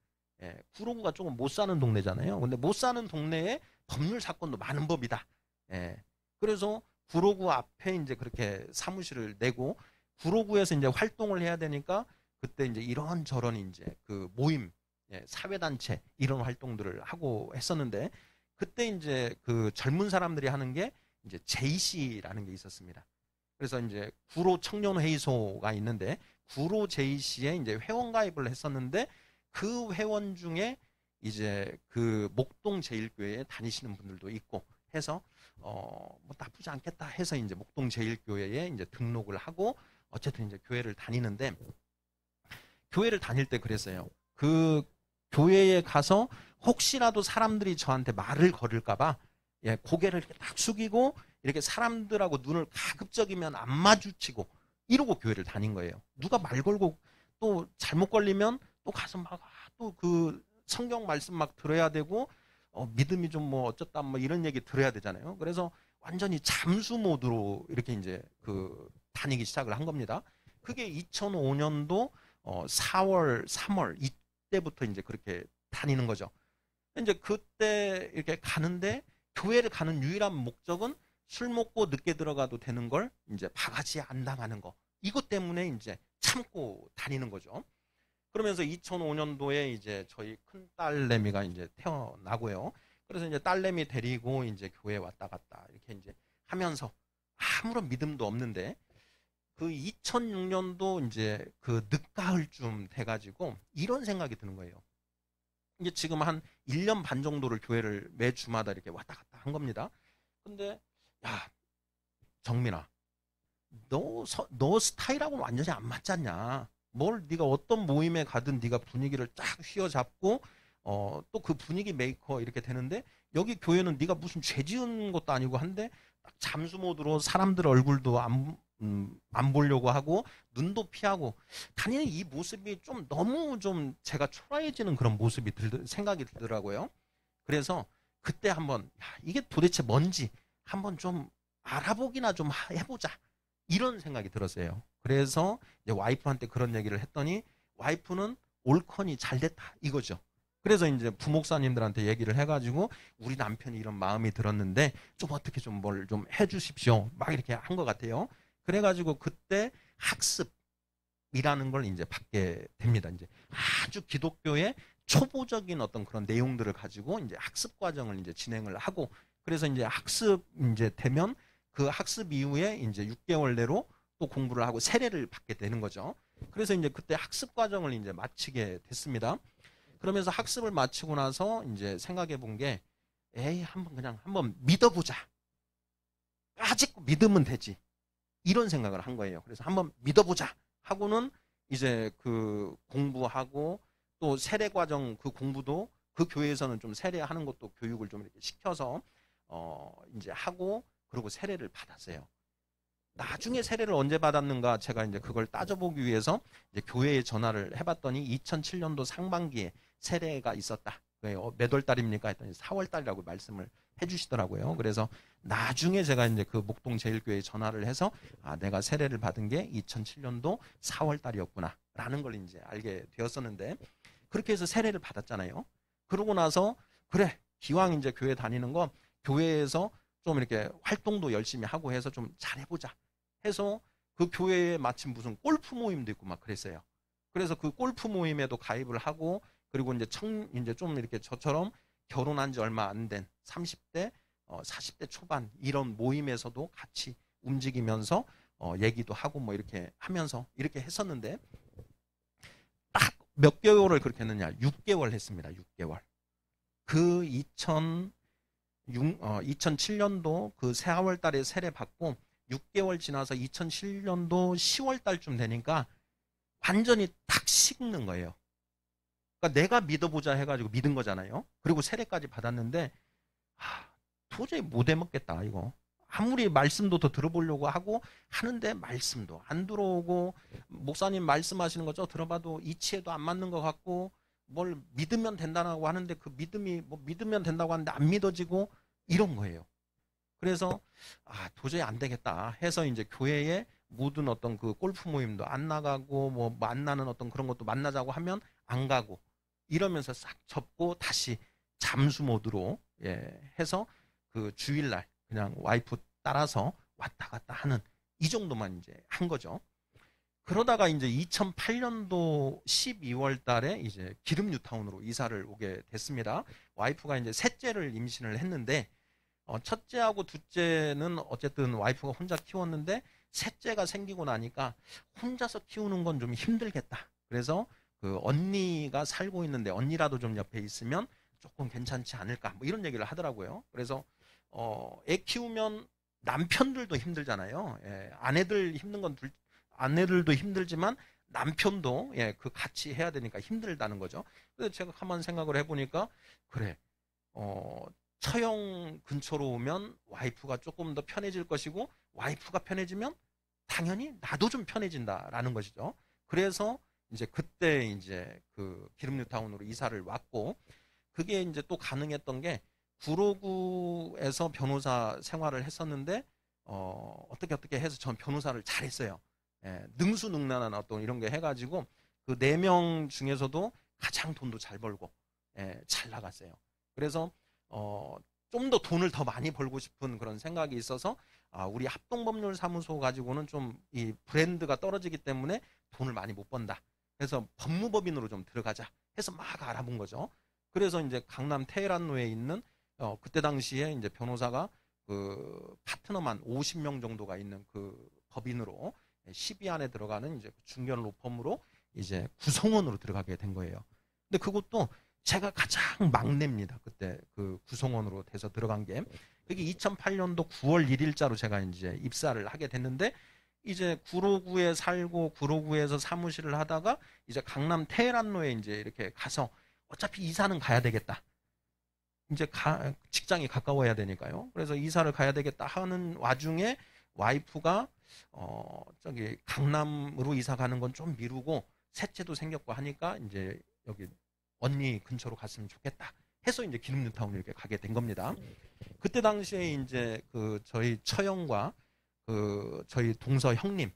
예, 구로구가 조금 못 사는 동네잖아요. 근데 못 사는 동네에 법률 사건도 많은 법이다. 예, 그래서 구로구 앞에 이제 그렇게 사무실을 내고 구로구에서 이제 활동을 해야 되니까 그때 이제 이런저런 이제 그 모임, 예, 사회단체 이런 활동들을 하고 했었는데 그때 이제 그 젊은 사람들이 하는 게 이제 JC라는 게 있었습니다. 그래서 이제 구로 청년회의소가 있는데 구로 JC에 이제 회원 가입을 했었는데 그 회원 중에 이제 그 목동 제일교회에 다니시는 분들도 있고 해서 뭐 나쁘지 않겠다 해서 이제 목동 제일교회에 이제 등록을 하고 어쨌든 이제 교회를 다니는데 교회를 다닐 때 그랬어요. 그 교회에 가서 혹시라도 사람들이 저한테 말을 걸을까봐 예, 고개를 이렇게 딱 숙이고 이렇게 사람들하고 눈을 가급적이면 안 마주치고 이러고 교회를 다닌 거예요. 누가 말 걸고 또 잘못 걸리면 또 가서 막 또 그 성경 말씀 막 들어야 되고 믿음이 좀 뭐 어쩌다 뭐 이런 얘기 들어야 되잖아요. 그래서 완전히 잠수 모드로 이렇게 이제 그 다니기 시작을 한 겁니다. 그게 2005년도 4월, 3월 이때부터 이제 그렇게 다니는 거죠. 이제 그때 이렇게 가는데 교회를 가는 유일한 목적은 술 먹고 늦게 들어가도 되는 걸 이제 바가지 안 당하는 거. 이것 때문에 이제 참고 다니는 거죠. 그러면서 2005년도에 이제 저희 큰 딸내미가 이제 태어나고요. 그래서 이제 딸내미 데리고 이제 교회 왔다 갔다 이렇게 이제 하면서 아무런 믿음도 없는데 그 2006년도 이제 그 늦가을쯤 돼가지고 이런 생각이 드는 거예요. 이제 지금 한 1년 반 정도를 교회를 매 주마다 이렇게 왔다 갔다 한 겁니다. 근데 야 정민아 너 스타일하고는 완전히 안 맞지 않냐. 뭘 네가 어떤 모임에 가든 네가 분위기를 쫙 휘어잡고 또 그 분위기 메이커 이렇게 되는데 여기 교회는 네가 무슨 죄 지은 것도 아니고 한데 딱 잠수 모드로 사람들 얼굴도 안 보려고 하고 눈도 피하고 다니는 이 모습이 좀 너무 좀 제가 초라해지는 그런 모습이 생각이 들더라고요. 그래서 그때 한번 이게 도대체 뭔지 한번 좀 알아보기나 좀 해보자 이런 생각이 들었어요. 그래서 이제 와이프한테 그런 얘기를 했더니 와이프는 옳거니 잘됐다 이거죠. 그래서 이제 부목사님들한테 얘기를 해가지고 우리 남편이 이런 마음이 들었는데 좀 어떻게 좀 뭘 좀 해주십시오 막 이렇게 한 것 같아요. 그래가지고 그때 학습이라는 걸 이제 받게 됩니다. 이제 아주 기독교의 초보적인 어떤 그런 내용들을 가지고 이제 학습 과정을 이제 진행을 하고 그래서 이제 학습 이제 되면 그 학습 이후에 이제 6개월 내로 또 공부를 하고 세례를 받게 되는 거죠. 그래서 이제 그때 학습 과정을 이제 마치게 됐습니다. 그러면서 학습을 마치고 나서 이제 생각해 본 게 에이 한번 믿어보자. 아직 믿으면 되지. 이런 생각을 한 거예요. 그래서 한번 믿어보자 하고는 이제 그 공부하고 또 세례 과정 그 공부도 그 교회에서는 좀 세례하는 것도 교육을 좀 이렇게 시켜서 이제 하고 그리고 세례를 받았어요. 나중에 세례를 언제 받았는가 제가 이제 그걸 따져보기 위해서 이제 교회에 전화를 해봤더니 2007년도 상반기에 세례가 있었다. 몇 월 달입니까? 했더니 4월 달이라고 말씀을 해주시더라고요. 그래서 나중에 제가 이제 그 목동 제일교회에 전화를 해서 아, 내가 세례를 받은 게 2007년도 4월 달이었구나 라는 걸 이제 알게 되었었는데, 그렇게 해서 세례를 받았잖아요. 그러고 나서 그래, 기왕 이제 교회 다니는 거 교회에서 좀 이렇게 활동도 열심히 하고 해서 좀 잘해보자 해서 그 교회에 마침 무슨 골프 모임도 있고 막 그랬어요. 그래서 그 골프 모임에도 가입을 하고, 그리고 이제 이제 좀 이렇게 저처럼 결혼한 지 얼마 안 된 30대, 40대 초반 이런 모임에서도 같이 움직이면서 얘기도 하고 뭐 이렇게 하면서 이렇게 했었는데, 딱 몇 개월을 그렇게 했느냐? 6개월 했습니다. 6개월. 그 2007년도 그 4월 달에 세례 받고 6개월 지나서 2007년도 10월 달쯤 되니까 완전히 탁 식는 거예요. 그러니까 내가 믿어보자 해가지고 믿은 거잖아요. 그리고 세례까지 받았는데 도저히 못 해먹겠다 이거. 아무리 말씀도 더 들어보려고 하고 하는데 말씀도 안 들어오고, 목사님 말씀하시는 거 저 들어봐도 이치에도 안 맞는 것 같고, 뭘 믿으면 된다고 하는데 그 믿음이 뭐 믿으면 된다고 하는데 안 믿어지고 이런 거예요. 그래서 도저히 안 되겠다 해서 이제 교회에 모든 어떤 그 골프 모임도 안 나가고, 뭐 만나는 어떤 그런 것도 만나자고 하면 안 가고 이러면서 싹 접고 다시 잠수 모드로 해서 그 주일날 그냥 와이프 따라서 왔다 갔다 하는 이 정도만 이제 한 거죠. 그러다가 이제 2008년도 12월 달에 이제 기름 뉴타운으로 이사를 오게 됐습니다. 와이프가 이제 셋째를 임신을 했는데, 첫째하고 둘째는 어쨌든 와이프가 혼자 키웠는데, 셋째가 생기고 나니까 혼자서 키우는 건 좀 힘들겠다. 그래서 그 언니가 살고 있는데 언니라도 좀 옆에 있으면 조금 괜찮지 않을까, 뭐 이런 얘기를 하더라고요. 그래서 애 키우면 남편들도 힘들잖아요. 아내들 힘든 건 아내들도 힘들지만 남편도 그 같이 해야 되니까 힘들다는 거죠. 그래서 제가 가만 생각을 해보니까 그래, 처형 근처로 오면 와이프가 조금 더 편해질 것이고, 와이프가 편해지면 당연히 나도 좀 편해진다라는 것이죠. 그래서 이제 그때 이제 그 기름 뉴타운으로 이사를 왔고, 그게 이제 또 가능했던 게 구로구에서 변호사 생활을 했었는데, 어떻게 해서 전 변호사를 잘했어요. 능수능란한 어떤 이런 게 해가지고 그 4명 중에서도 가장 돈도 잘 벌고 잘 나갔어요. 그래서 좀 더 돈을 더 많이 벌고 싶은 그런 생각이 있어서 우리 합동법률사무소 가지고는 좀 이 브랜드가 떨어지기 때문에 돈을 많이 못 번다. 그래서 법무법인으로 좀 들어가자 해서 막 알아본 거죠. 그래서 이제 강남 테헤란로에 있는 그때 당시에 이제 변호사가 그 파트너만 50명 정도가 있는 그 법인으로 10위 안에 들어가는 이제 중견 로펌으로 이제 구성원으로 들어가게 된 거예요. 근데 그것도 제가 가장 막내입니다. 그때 그 구성원으로 돼서 들어간 게 그게 2008년도 9월 1일자로 제가 이제 입사를 하게 됐는데, 이제 구로구에 살고 구로구에서 사무실을 하다가 이제 강남 테헤란로에 이제 이렇게 가서 어차피 이사는 가야 되겠다. 이제 직장이 가까워야 되니까요. 그래서 이사를 가야 되겠다 하는 와중에 와이프가 저기 강남으로 이사 가는 건 좀 미루고 셋째도 생겼고 하니까 이제 여기 언니 근처로 갔으면 좋겠다 해서 이제 기름 뉴타운 이렇게 가게 된 겁니다. 그때 당시에 이제 그 저희 처형과 그 저희 동서 형님이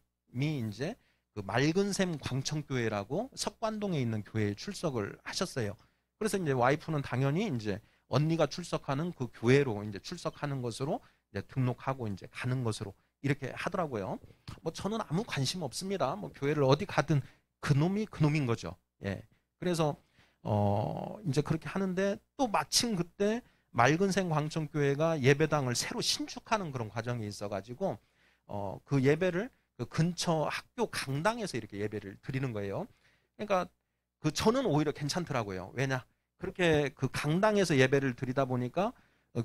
이제 그 맑은샘 광천교회라고 석관동에 있는 교회에 출석을 하셨어요. 그래서 이제 와이프는 당연히 이제 언니가 출석하는 그 교회로 이제 출석하는 것으로 이제 등록하고 이제 가는 것으로 이렇게 하더라고요. 뭐 저는 아무 관심 없습니다. 뭐 교회를 어디 가든 그놈이 그놈인 거죠. 그래서 이제 그렇게 하는데, 또 마침 그때 맑은샘 광천교회가 예배당을 새로 신축하는 그런 과정이 있어가지고 그 예배를 그 근처 학교 강당에서 이렇게 예배를 드리는 거예요. 그러니까 그 저는 오히려 괜찮더라고요. 왜냐? 그렇게 그 강당에서 예배를 드리다 보니까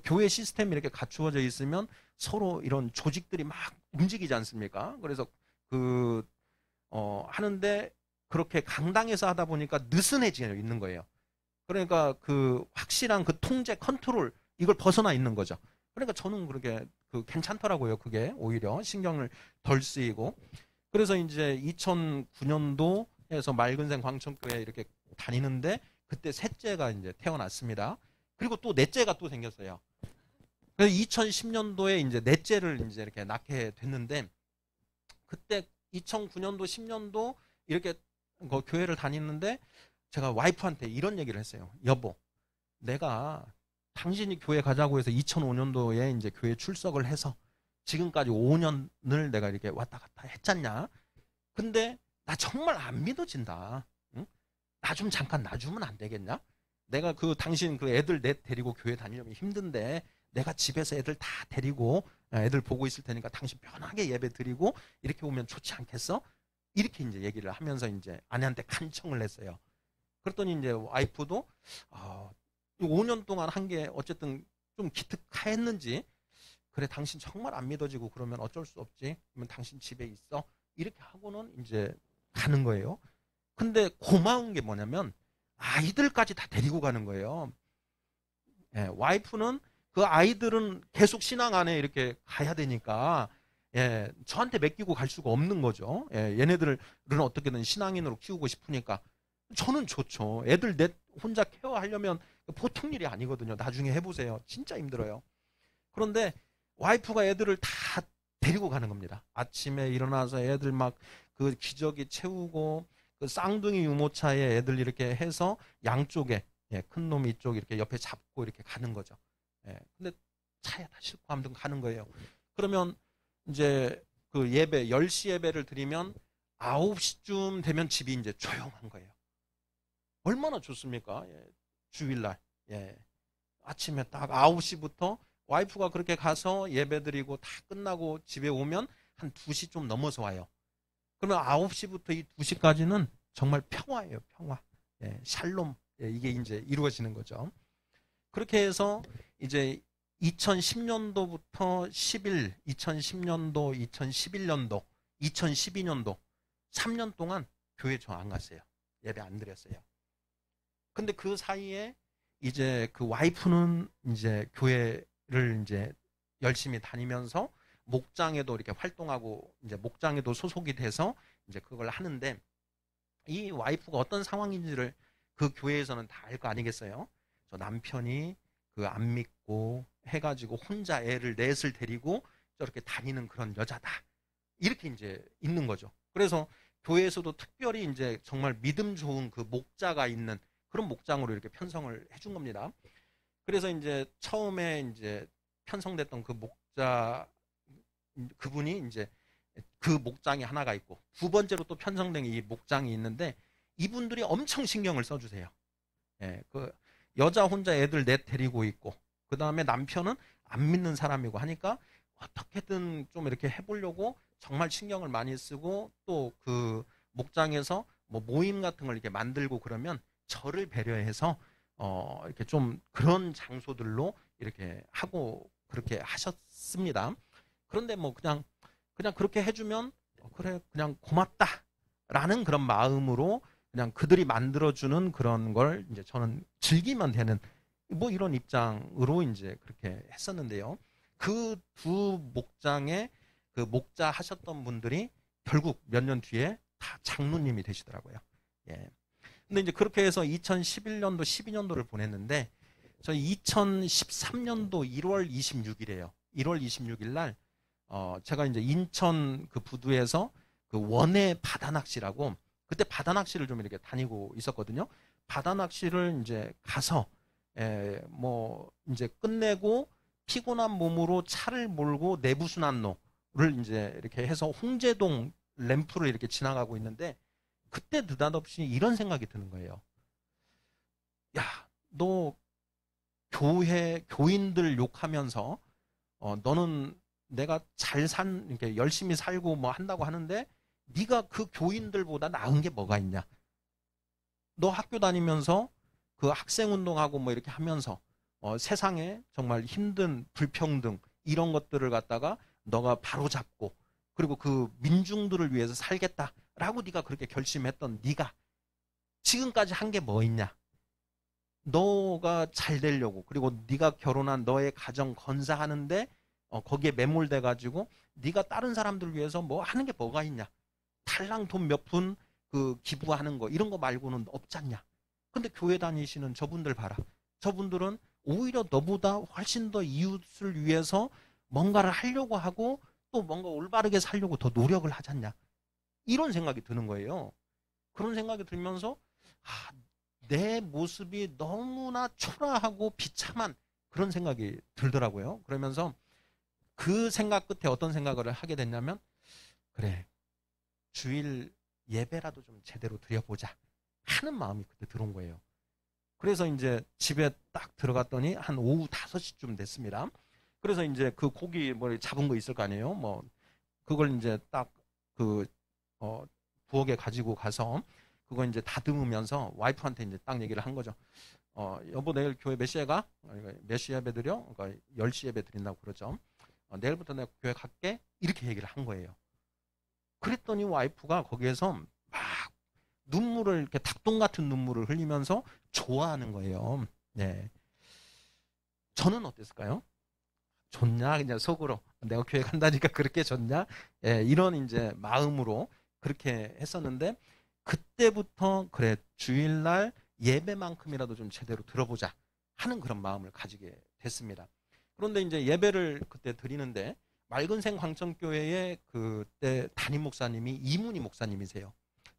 교회 시스템이 이렇게 갖추어져 있으면 서로 이런 조직들이 막 움직이지 않습니까? 그래서 그 하는데 그렇게 강당에서 하다 보니까 느슨해져 있는 거예요. 그러니까 그 확실한 그 통제 컨트롤 이걸 벗어나 있는 거죠. 그러니까 저는 그렇게 그 괜찮더라고요. 그게 오히려 신경을 덜 쓰이고. 그래서 이제 2009년도에서 맑은샘 광천교회 이렇게 다니는데 그때 셋째가 이제 태어났습니다. 그리고 또 넷째가 또 생겼어요. 그래서 2010년도에 이제 넷째를 이제 이렇게 낳게 됐는데, 그때 2009년도 10년도 이렇게 교회를 다니는데 제가 와이프한테 이런 얘기를 했어요. 여보, 내가 당신이 교회 가자고 해서 2005년도에 이제 교회 출석을 해서 지금까지 5년을 내가 이렇게 왔다 갔다 했잖냐. 근데 나 정말 안 믿어진다. 응? 나 좀 잠깐 놔주면 안 되겠냐? 내가 당신 애들 넷 데리고 교회 다니려면 힘든데 내가 집에서 애들 다 데리고 애들 보고 있을 테니까 당신 편하게 예배 드리고 이렇게 오면 좋지 않겠어? 이렇게 이제 얘기를 하면서 이제 아내한테 간청을 했어요. 그랬더니 이제 와이프도 5년 동안 한 게 어쨌든 좀 기특했는지, 그래 당신 정말 안 믿어지고 그러면 어쩔 수 없지. 그러면 당신 집에 있어. 이렇게 하고는 이제 가는 거예요. 근데 고마운 게 뭐냐면 아이들까지 다 데리고 가는 거예요. 예, 와이프는 그 아이들은 계속 신앙 안에 이렇게 가야 되니까 저한테 맡기고 갈 수가 없는 거죠. 얘네들은 어떻게든 신앙인으로 키우고 싶으니까 저는 좋죠. 애들 넷 혼자 케어하려면 보통 일이 아니거든요. 나중에 해보세요. 진짜 힘들어요. 그런데 와이프가 애들을 다 데리고 가는 겁니다. 아침에 일어나서 애들 막 그 기저귀 채우고 그 쌍둥이 유모차에 애들 이렇게 해서 양쪽에 큰 놈 이쪽 이렇게 옆에 잡고 이렇게 가는 거죠. 근데 차에 다 싣고 아무튼 가는 거예요. 그러면 이제 그 예배 10시 예배를 드리면 9시쯤 되면 집이 이제 조용한 거예요. 얼마나 좋습니까? 주일날 아침에 딱 9시부터 와이프가 그렇게 가서 예배 드리고 다 끝나고 집에 오면 한 2시 좀 넘어서 와요. 그러면 9시부터 이 2시까지는 정말 평화예요. 평화. 샬롬. 이게 이제 이루어지는 거죠. 그렇게 해서 이제 2010년도부터 2010년도, 2011년도, 2012년도 3년 동안 교회 저 안 갔어요. 예배 안 드렸어요. 근데 그 사이에 이제 그 와이프는 이제 교회를 이제 열심히 다니면서 목장에도 이렇게 활동하고 이제 목장에도 소속이 돼서 이제 그걸 하는데, 이 와이프가 어떤 상황인지를 그 교회에서는 다 알 거 아니겠어요? 저 남편이 그 안 믿고 해가지고 혼자 애를 넷을 데리고 저렇게 다니는 그런 여자다. 이렇게 이제 있는 거죠. 그래서 교회에서도 특별히 이제 정말 믿음 좋은 그 목자가 있는 그런 목장으로 이렇게 편성을 해준 겁니다. 그래서 이제 처음에 이제 편성됐던 그 목자, 그분이 이제 그 목장이 하나가 있고, 두 번째로 또 편성된 이 목장이 있는데, 이분들이 엄청 신경을 써주세요. 그 여자 혼자 애들 넷 데리고 있고, 그 다음에 남편은 안 믿는 사람이고 하니까 어떻게든 좀 이렇게 해보려고 정말 신경을 많이 쓰고, 또 그 목장에서 뭐 모임 같은 걸 이렇게 만들고 그러면 저를 배려해서 이렇게 좀 그런 장소들로 이렇게 하고 그렇게 하셨습니다. 그런데 뭐 그냥 그렇게 해주면 그래 그냥 고맙다라는 그런 마음으로 그냥 그들이 만들어주는 그런 걸 이제 저는 즐기면 되는 뭐 이런 입장으로 이제 그렇게 했었는데요. 그 두 목장에 그 목자 하셨던 분들이 결국 몇 년 뒤에 다 장로님이 되시더라고요. 근데 이제 그렇게 해서 2011년도, 12년도를 보냈는데, 저희 2013년도 1월 26일이에요. 1월 26일 날 제가 이제 인천 그 부두에서 그 원해 바다 낚시라고, 그때 바다 낚시를 좀 이렇게 다니고 있었거든요. 바다 낚시를 이제 가서 뭐 이제 끝내고 피곤한 몸으로 차를 몰고 내부순환로를 이제 이렇게 해서 홍제동 램프를 이렇게 지나가고 있는데, 그때 느닷없이 이런 생각이 드는 거예요. 야, 너 교인들 욕하면서 너는 내가 이렇게 열심히 살고 뭐 한다고 하는데 네가 그 교인들보다 나은 게 뭐가 있냐? 너 학교 다니면서 그 학생운동하고 뭐 이렇게 하면서 세상에 정말 힘든 불평등 이런 것들을 갖다가 너가 바로잡고, 그리고 그 민중들을 위해서 살겠다라고 네가 그렇게 결심했던 네가 지금까지 한 게 뭐 있냐? 너가 잘 되려고, 그리고 네가 결혼한 너의 가정 건사하는데 거기에 매몰돼 가지고 네가 다른 사람들 위해서 뭐 하는 게 뭐가 있냐? 달랑 돈 몇 푼 그 기부하는 거 이런 거 말고는 없잖냐? 근데 교회 다니시는 저분들 봐라. 저분들은 오히려 너보다 훨씬 더 이웃을 위해서 뭔가를 하려고 하고 또 뭔가 올바르게 살려고 더 노력을 하지 않냐. 이런 생각이 드는 거예요. 그런 생각이 들면서 내 모습이 너무나 초라하고 비참한 그런 생각이 들더라고요. 그러면서 그 생각 끝에 어떤 생각을 하게 됐냐면, 그래, 주일 예배라도 좀 제대로 드려보자 하는 마음이 그때 들어온 거예요. 그래서 이제 집에 딱 들어갔더니 한 오후 5시쯤 됐습니다. 그래서 이제 그 고기 뭐 잡은 거 있을 거 아니에요. 뭐 그걸 이제 딱 부엌에 가지고 가서 그거 이제 다듬으면서 와이프한테 이제 딱 얘기를 한 거죠. 여보, 내일 교회 몇 시에 가? 몇 시에 예배 드려? 그러니까 10시 예배 드린다고 그러죠. 내일부터 내가 교회 갈게. 이렇게 얘기를 한 거예요. 그랬더니 와이프가 거기에서 막 눈물을, 이렇게 닭똥 같은 눈물을 흘리면서 좋아하는 거예요. 네. 저는 어땠을까요? 좋냐? 그냥 속으로. 내가 교회 간다니까 그렇게 좋냐? 예, 이런 이제 마음으로 그렇게 했었는데, 그때부터 그래, 주일날 예배만큼이라도 좀 제대로 들어보자 하는 그런 마음을 가지게 됐습니다. 그런데 이제 예배를 그때 드리는데, 맑은생 광천교회의 그때 담임 목사님이 이문희 목사님이세요.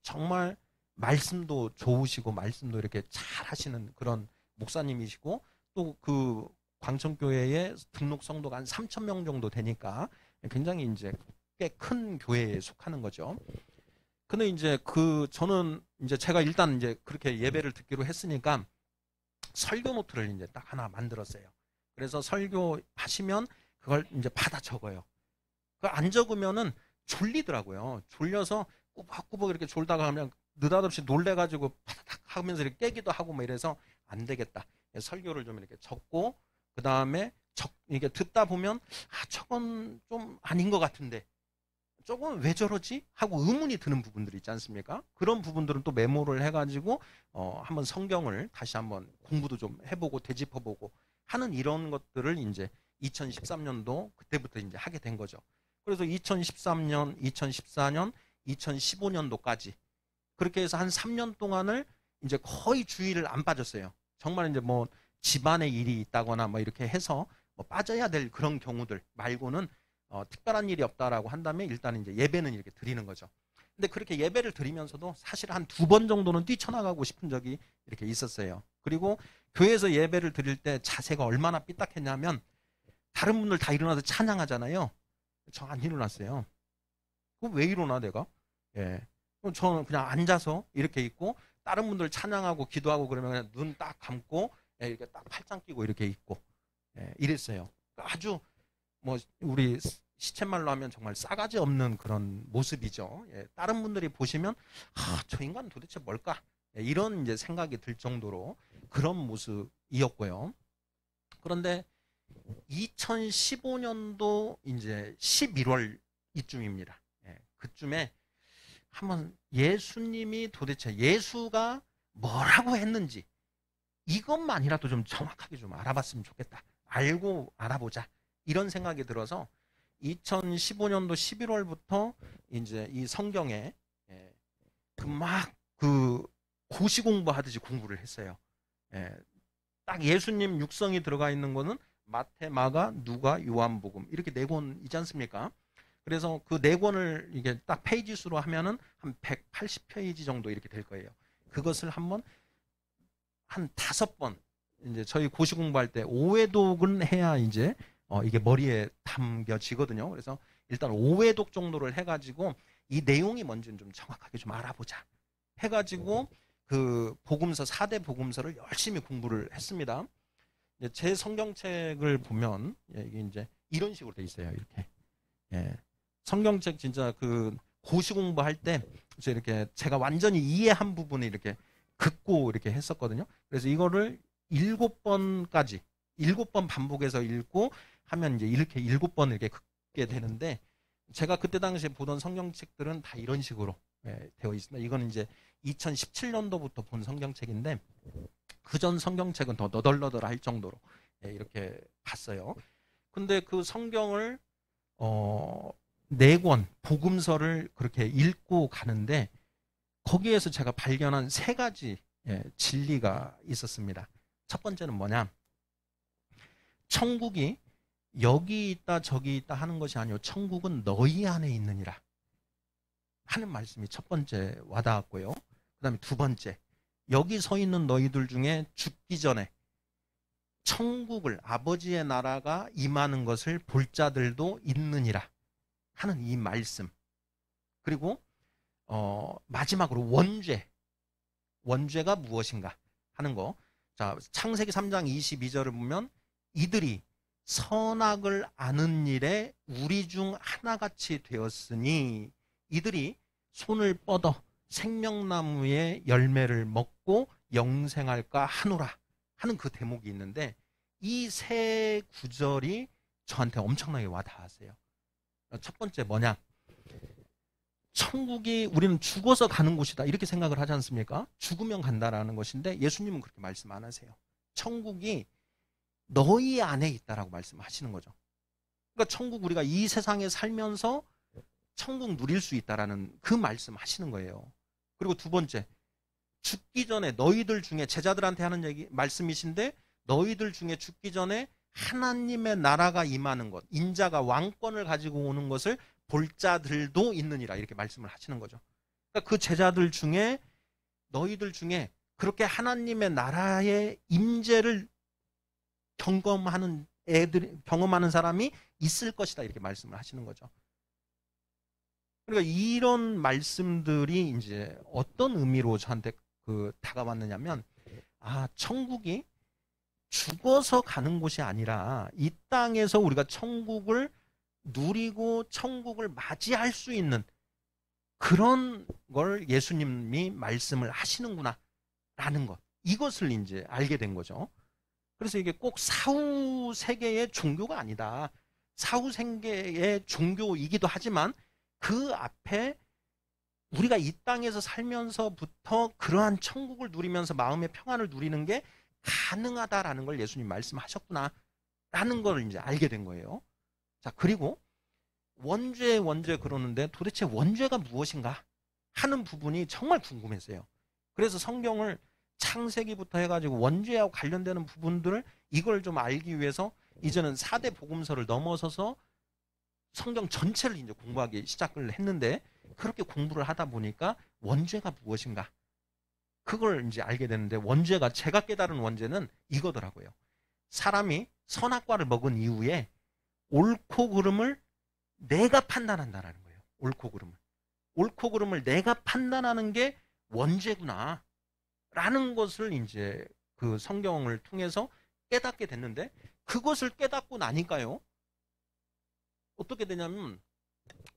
정말 말씀도 좋으시고 말씀도 이렇게 잘 하시는 그런 목사님이시고, 또 그 광천교회의 등록 성도가 한 3,000명 정도 되니까 굉장히 이제 꽤 큰 교회에 속하는 거죠. 근데 이제 저는 이제 제가 일단 이제 그렇게 예배를 듣기로 했으니까 설교 노트를 이제 딱 하나 만들었어요. 그래서 설교하시면 그걸 이제 받아 적어요. 그걸 안 적으면은 졸리더라고요. 졸려서 꾸벅꾸벅 이렇게 졸다가 하면 느닷없이 놀래가지고 파닥 하면서 이렇게 깨기도 하고 뭐 이래서 안 되겠다. 설교를 좀 이렇게 적고, 그 다음에 이게 듣다 보면 저건 좀 아닌 것 같은데, 조금 왜 저러지? 하고 의문이 드는 부분들이 있지 않습니까? 그런 부분들은 또 메모를 해가지고 한번 성경을 다시 한번 공부도 좀 해보고 되짚어보고 하는 이런 것들을 이제 2013년도 그때부터 이제 하게 된 거죠. 그래서 2013년, 2014년, 2015년도까지 그렇게 해서 한 3년 동안을 이제 거의 주일을 안 빠졌어요. 정말 이제 뭐 집안에 일이 있다거나 뭐 이렇게 해서 뭐 빠져야 될 그런 경우들 말고는 특별한 일이 없다라고 한다면 일단 이제 예배는 이렇게 드리는 거죠. 근데 그렇게 예배를 드리면서도 사실 한 2번 정도는 뛰쳐나가고 싶은 적이 이렇게 있었어요. 그리고 교회에서 예배를 드릴 때 자세가 얼마나 삐딱했냐면, 다른 분들 다 일어나서 찬양하잖아요. 저 안 일어났어요. 그럼 왜 일어나 내가? 예. 그럼 저는 그냥 앉아서 이렇게 있고, 다른 분들 찬양하고 기도하고 그러면 그냥 눈 딱 감고 이렇게 딱 팔짱 끼고 이렇게 있고 이랬어요. 아주 뭐 우리 시쳇말로 하면 정말 싸가지 없는 그런 모습이죠. 다른 분들이 보시면 저 인간은 도대체 뭘까? 이런 이제 생각이 들 정도로 그런 모습이었고요. 그런데 2015년도 이제 11월 이쯤입니다. 그쯤에 한번 예수님이 도대체 예수가 뭐라고 했는지 이것만이라도 좀 정확하게 좀 알아봤으면 좋겠다. 알고 알아보자. 이런 생각이 들어서 2015년도 11월부터 이제 이 성경에 그 고시 공부하듯이 공부를 했어요. 딱 예수님 육성이 들어가 있는 거는 마태, 마가, 누가, 요한복음 이렇게 4권이지 않습니까? 그래서 그 4권을 이게 딱 페이지 수로 하면은 한 180페이지 정도 이렇게 될 거예요. 그것을 한번 한 5번 이제 저희 고시 공부할 때 5회독은 해야 이제 이게 머리에 담겨지거든요. 그래서 일단 5회독 정도를 해가지고 이 내용이 뭔지는 좀 정확하게 좀 알아보자 해가지고 그 복음서 4대 복음서를 열심히 공부를 했습니다. 제 성경책을 보면 이게 이제 이런 식으로 돼 있어요. 이렇게 성경책 진짜 그 고시 공부할 때 이렇게 제가 완전히 이해한 부분을 이렇게 긋고 이렇게 했었거든요. 그래서 이거를 7번까지 7번 반복해서 읽고 하면 이제 이렇게 7번 이렇게 긋게 되는데, 제가 그때 당시에 보던 성경책들은 다 이런 식으로 되어 있습니다. 이거는 이제 2017년도부터 본 성경책인데, 그전 성경책은 더 너덜너덜할 정도로 이렇게 봤어요. 근데 그 성경을 4권 복음서를 그렇게 읽고 가는데 거기에서 제가 발견한 3가지 진리가 있었습니다. 첫 번째는 뭐냐? 천국이 여기 있다 저기 있다 하는 것이 아니요 천국은 너희 안에 있느니라 하는 말씀이 첫 번째 와닿았고요. 그 다음에 두 번째, 여기 서 있는 너희들 중에 죽기 전에 천국을, 아버지의 나라가 임하는 것을 볼 자들도 있느니라 하는 이 말씀. 그리고 마지막으로 원죄가 무엇인가 하는 거. 자, 창세기 3장 22절을 보면 이들이 선악을 아는 일에 우리 중 하나같이 되었으니 이들이 손을 뻗어 생명나무의 열매를 먹고 영생할까 하노라 하는 그 대목이 있는데, 이 세 구절이 저한테 엄청나게 와닿았어요. 첫 번째 뭐냐? 천국이 우리는 죽어서 가는 곳이다 이렇게 생각을 하지 않습니까? 죽으면 간다라는 것인데 예수님은 그렇게 말씀 안 하세요. 천국이 너희 안에 있다라고 말씀하시는 거죠. 그러니까 천국, 우리가 이 세상에 살면서 천국 누릴 수 있다라는 그 말씀 하시는 거예요. 그리고 두 번째, 죽기 전에 너희들 중에, 제자들한테 하는 얘기 말씀이신데, 너희들 중에 죽기 전에 하나님의 나라가 임하는 것, 인자가 왕권을 가지고 오는 것을 볼 자들도 있느니라 이렇게 말씀을 하시는 거죠. 그러니까 그 제자들 중에, 너희들 중에 그렇게 하나님의 나라의 임재를 경험하는 사람이 있을 것이다 이렇게 말씀을 하시는 거죠. 그러니까 이런 말씀들이 이제 어떤 의미로 저한테 다가왔느냐면, 천국이 죽어서 가는 곳이 아니라 이 땅에서 우리가 천국을 누리고 천국을 맞이할 수 있는 그런 걸 예수님이 말씀을 하시는구나 라는 것, 이것을 이제 알게 된 거죠. 그래서 이게 꼭 사후 세계의 종교가 아니다. 사후 세계의 종교이기도 하지만 그 앞에 우리가 이 땅에서 살면서부터 그러한 천국을 누리면서 마음의 평안을 누리는 게 가능하다라는 걸 예수님 말씀하셨구나 라는 걸 이제 알게 된 거예요. 자, 그리고 원죄 그러는데 도대체 원죄가 무엇인가 하는 부분이 정말 궁금했어요. 그래서 성경을 창세기부터 해가지고 원죄하고 관련되는 부분들을, 이걸 좀 알기 위해서 이제는 4대 복음서를 넘어서서 성경 전체를 이제 공부하기 시작을 했는데, 그렇게 공부를 하다 보니까 원죄가 무엇인가 그걸 이제 알게 되는데, 원죄가, 제가 깨달은 원죄는 이거더라고요. 사람이 선악과를 먹은 이후에 옳고 그름을 내가 판단한다라는 거예요. 옳고 그름을 내가 판단하는 게 원죄구나 라는 것을 이제 그 성경을 통해서 깨닫게 됐는데, 그것을 깨닫고 나니까요, 어떻게 되냐면,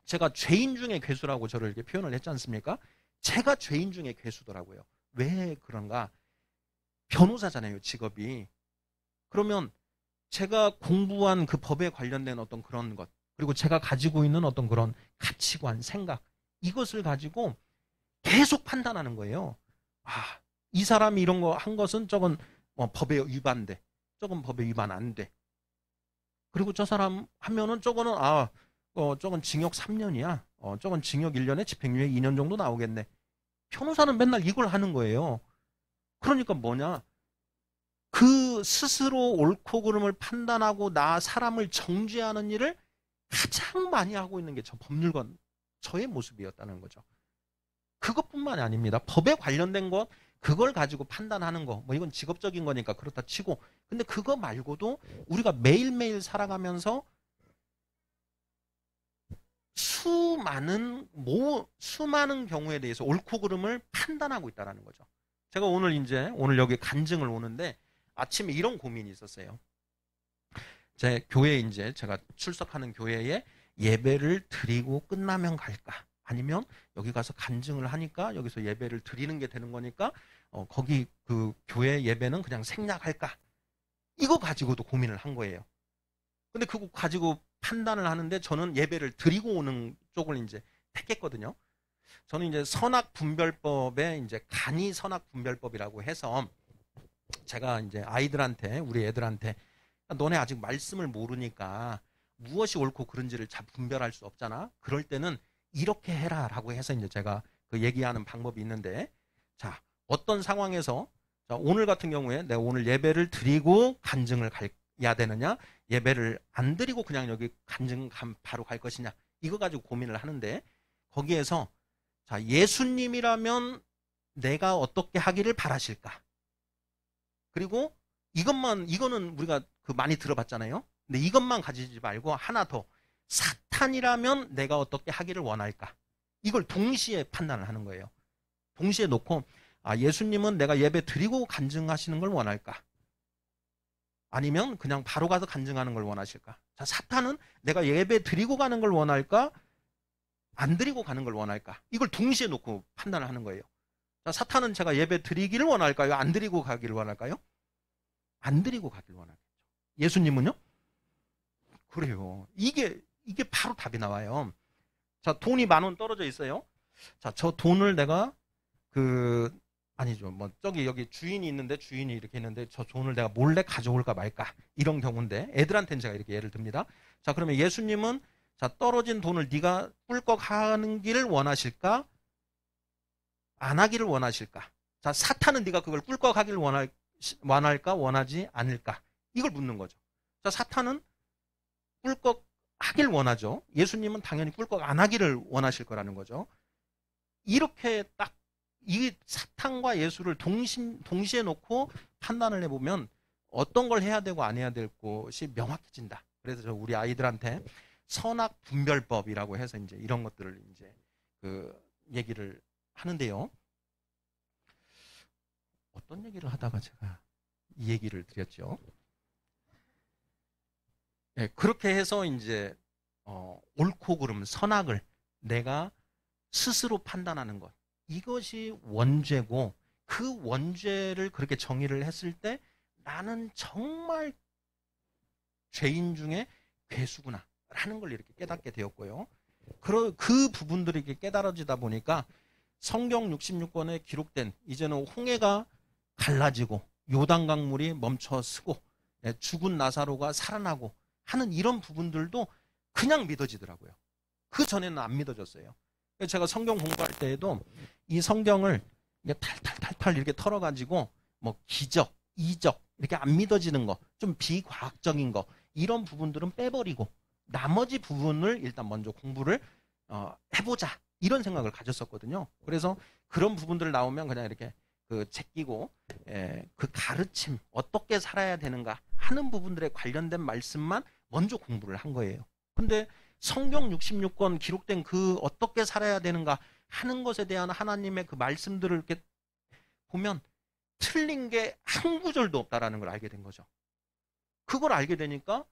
제가 죄인 중에 괴수라고 저를 이렇게 표현을 했지 않습니까? 제가 죄인 중에 괴수더라고요. 왜 그런가? 변호사잖아요, 직업이. 그러면 제가 공부한 그 법에 관련된 어떤 그런 것, 그리고 제가 가지고 있는 어떤 그런 가치관, 생각, 이것을 가지고 계속 판단하는 거예요. 이 사람이 이런 거 한 것은 저건 법에 위반돼. 저건 법에 위반 안 돼. 그리고 저 사람 하면은 저거는 저건 징역 3년이야. 저건 징역 1년에 집행유예 2년 정도 나오겠네. 변호사는 맨날 이걸 하는 거예요. 그러니까 뭐냐? 그 스스로 옳고 그름을 판단하고 사람을 정죄하는 일을 가장 많이 하고 있는 게 저 법률관, 저의 모습이었다는 거죠. 그것뿐만이 아닙니다. 법에 관련된 것, 그걸 가지고 판단하는 거, 이건 직업적인 거니까 그렇다 치고, 근데 그거 말고도 우리가 매일매일 살아가면서 수많은 경우에 대해서 옳고 그름을 판단하고 있다는 거죠. 제가 오늘 여기 간증을 오는데 아침에 이런 고민이 있었어요. 제 교회에 제가 출석하는 교회에 예배를 드리고 끝나면 갈까? 아니면 여기 가서 간증을 하니까 여기서 예배를 드리는 게 되는 거니까 거기 그 교회 예배는 그냥 생략할까? 이거 가지고도 고민을 한 거예요. 근데 그거 가지고 판단을 하는데 저는 예배를 드리고 오는 쪽을 이제 택했거든요. 저는 이제 선악분별법에 간이 선악분별법이라고 해서 제가 이제 우리 애들한테 너네 아직 말씀을 모르니까 무엇이 옳고 그른지를 잘 분별할 수 없잖아. 그럴 때는 이렇게 해라라고 해서 이제 제가 그 얘기하는 방법이 있는데, 어떤 상황에서 오늘 같은 경우에 내가 오늘 예배를 드리고 간증을 드려야 되느냐, 예배를 안 드리고 그냥 여기 간증 바로 갈 것이냐, 이거 가지고 고민을 하는데, 거기에서 자, 예수님이라면 내가 어떻게 하기를 바라실까? 그리고 이거는 우리가 많이 들어봤잖아요. 근데 이것만 가지지 말고 하나 더, 사탄이라면 내가 어떻게 하기를 원할까? 이걸 동시에 판단을 하는 거예요. 동시에 놓고, 예수님은 내가 예배 드리고 간증하시는 걸 원할까? 아니면 그냥 바로 가서 간증하는 걸 원하실까? 자, 사탄은 내가 예배 드리고 가는 걸 원할까? 안 드리고 가는 걸 원할까? 이걸 동시에 놓고 판단을 하는 거예요. 자, 사탄은 제가 예배 드리기를 원할까요? 안 드리고 가기를 원할까요? 안 드리고 가기를 원하겠죠. 예수님은요? 그래요. 이게 바로 답이 나와요. 자, 돈이 10,000원 떨어져 있어요. 자, 저 돈을 내가 아니죠. 저기 여기 주인이 있는데, 주인이 이렇게 있는데 저 돈을 내가 몰래 가져올까 말까, 이런 경우인데, 애들한테는 제가 이렇게 예를 듭니다. 자, 그러면 예수님은 자, 떨어진 돈을 네가 꿀꺽하는 길을 원하실까? 안 하기를 원하실까? 자, 사탄은 네가 그걸 꿀꺽하기를 원할까? 원하지 않을까? 이걸 묻는 거죠. 자, 사탄은 꿀꺽하길 원하죠. 예수님은 당연히 꿀꺽 안 하기를 원하실 거라는 거죠. 이렇게 딱 이 사탄과 예수를 동시에 놓고 판단을 해보면 어떤 걸 해야 되고 안 해야 될 것이 명확해진다. 그래서 우리 아이들한테 선악 분별법이라고 해서 이제 이런 것들을 이제 얘기를 하는데요. 어떤 얘기를 하다가 제가 이 얘기를 드렸죠. 네, 그렇게 해서 이제 옳고 그름, 선악을 내가 스스로 판단하는 것, 이것이 원죄고, 그 원죄를 그렇게 정의를 했을 때 나는 정말 죄인 중에 괴수구나 라는 걸 이렇게 깨닫게 되었고요. 그 부분들이 이렇게 깨달아지다 보니까 성경 66권에 기록된, 이제는 홍해가 갈라지고 요단강물이 멈춰 서고 죽은 나사로가 살아나고 하는 이런 부분들도 그냥 믿어지더라고요. 그 전에는 안 믿어졌어요. 제가 성경 공부할 때에도 이 성경을 탈탈탈탈 이렇게 털어가지고 기적, 이적 이렇게 안 믿어지는 거, 좀 비과학적인 거, 이런 부분들은 빼버리고 나머지 부분을 일단 먼저 공부를 해보자, 이런 생각을 가졌었거든요. 그래서 그런 부분들 나오면 그냥 이렇게 제끼고 그 가르침, 어떻게 살아야 되는가 하는 부분들에 관련된 말씀만 먼저 공부를 한 거예요. 근데 성경 66권 기록된 그 어떻게 살아야 되는가 하는 것에 대한 하나님의 그 말씀들을 이렇게 보면 틀린 게 한 구절도 없다라는 걸 알게 된 거죠. 그걸 알게 되니까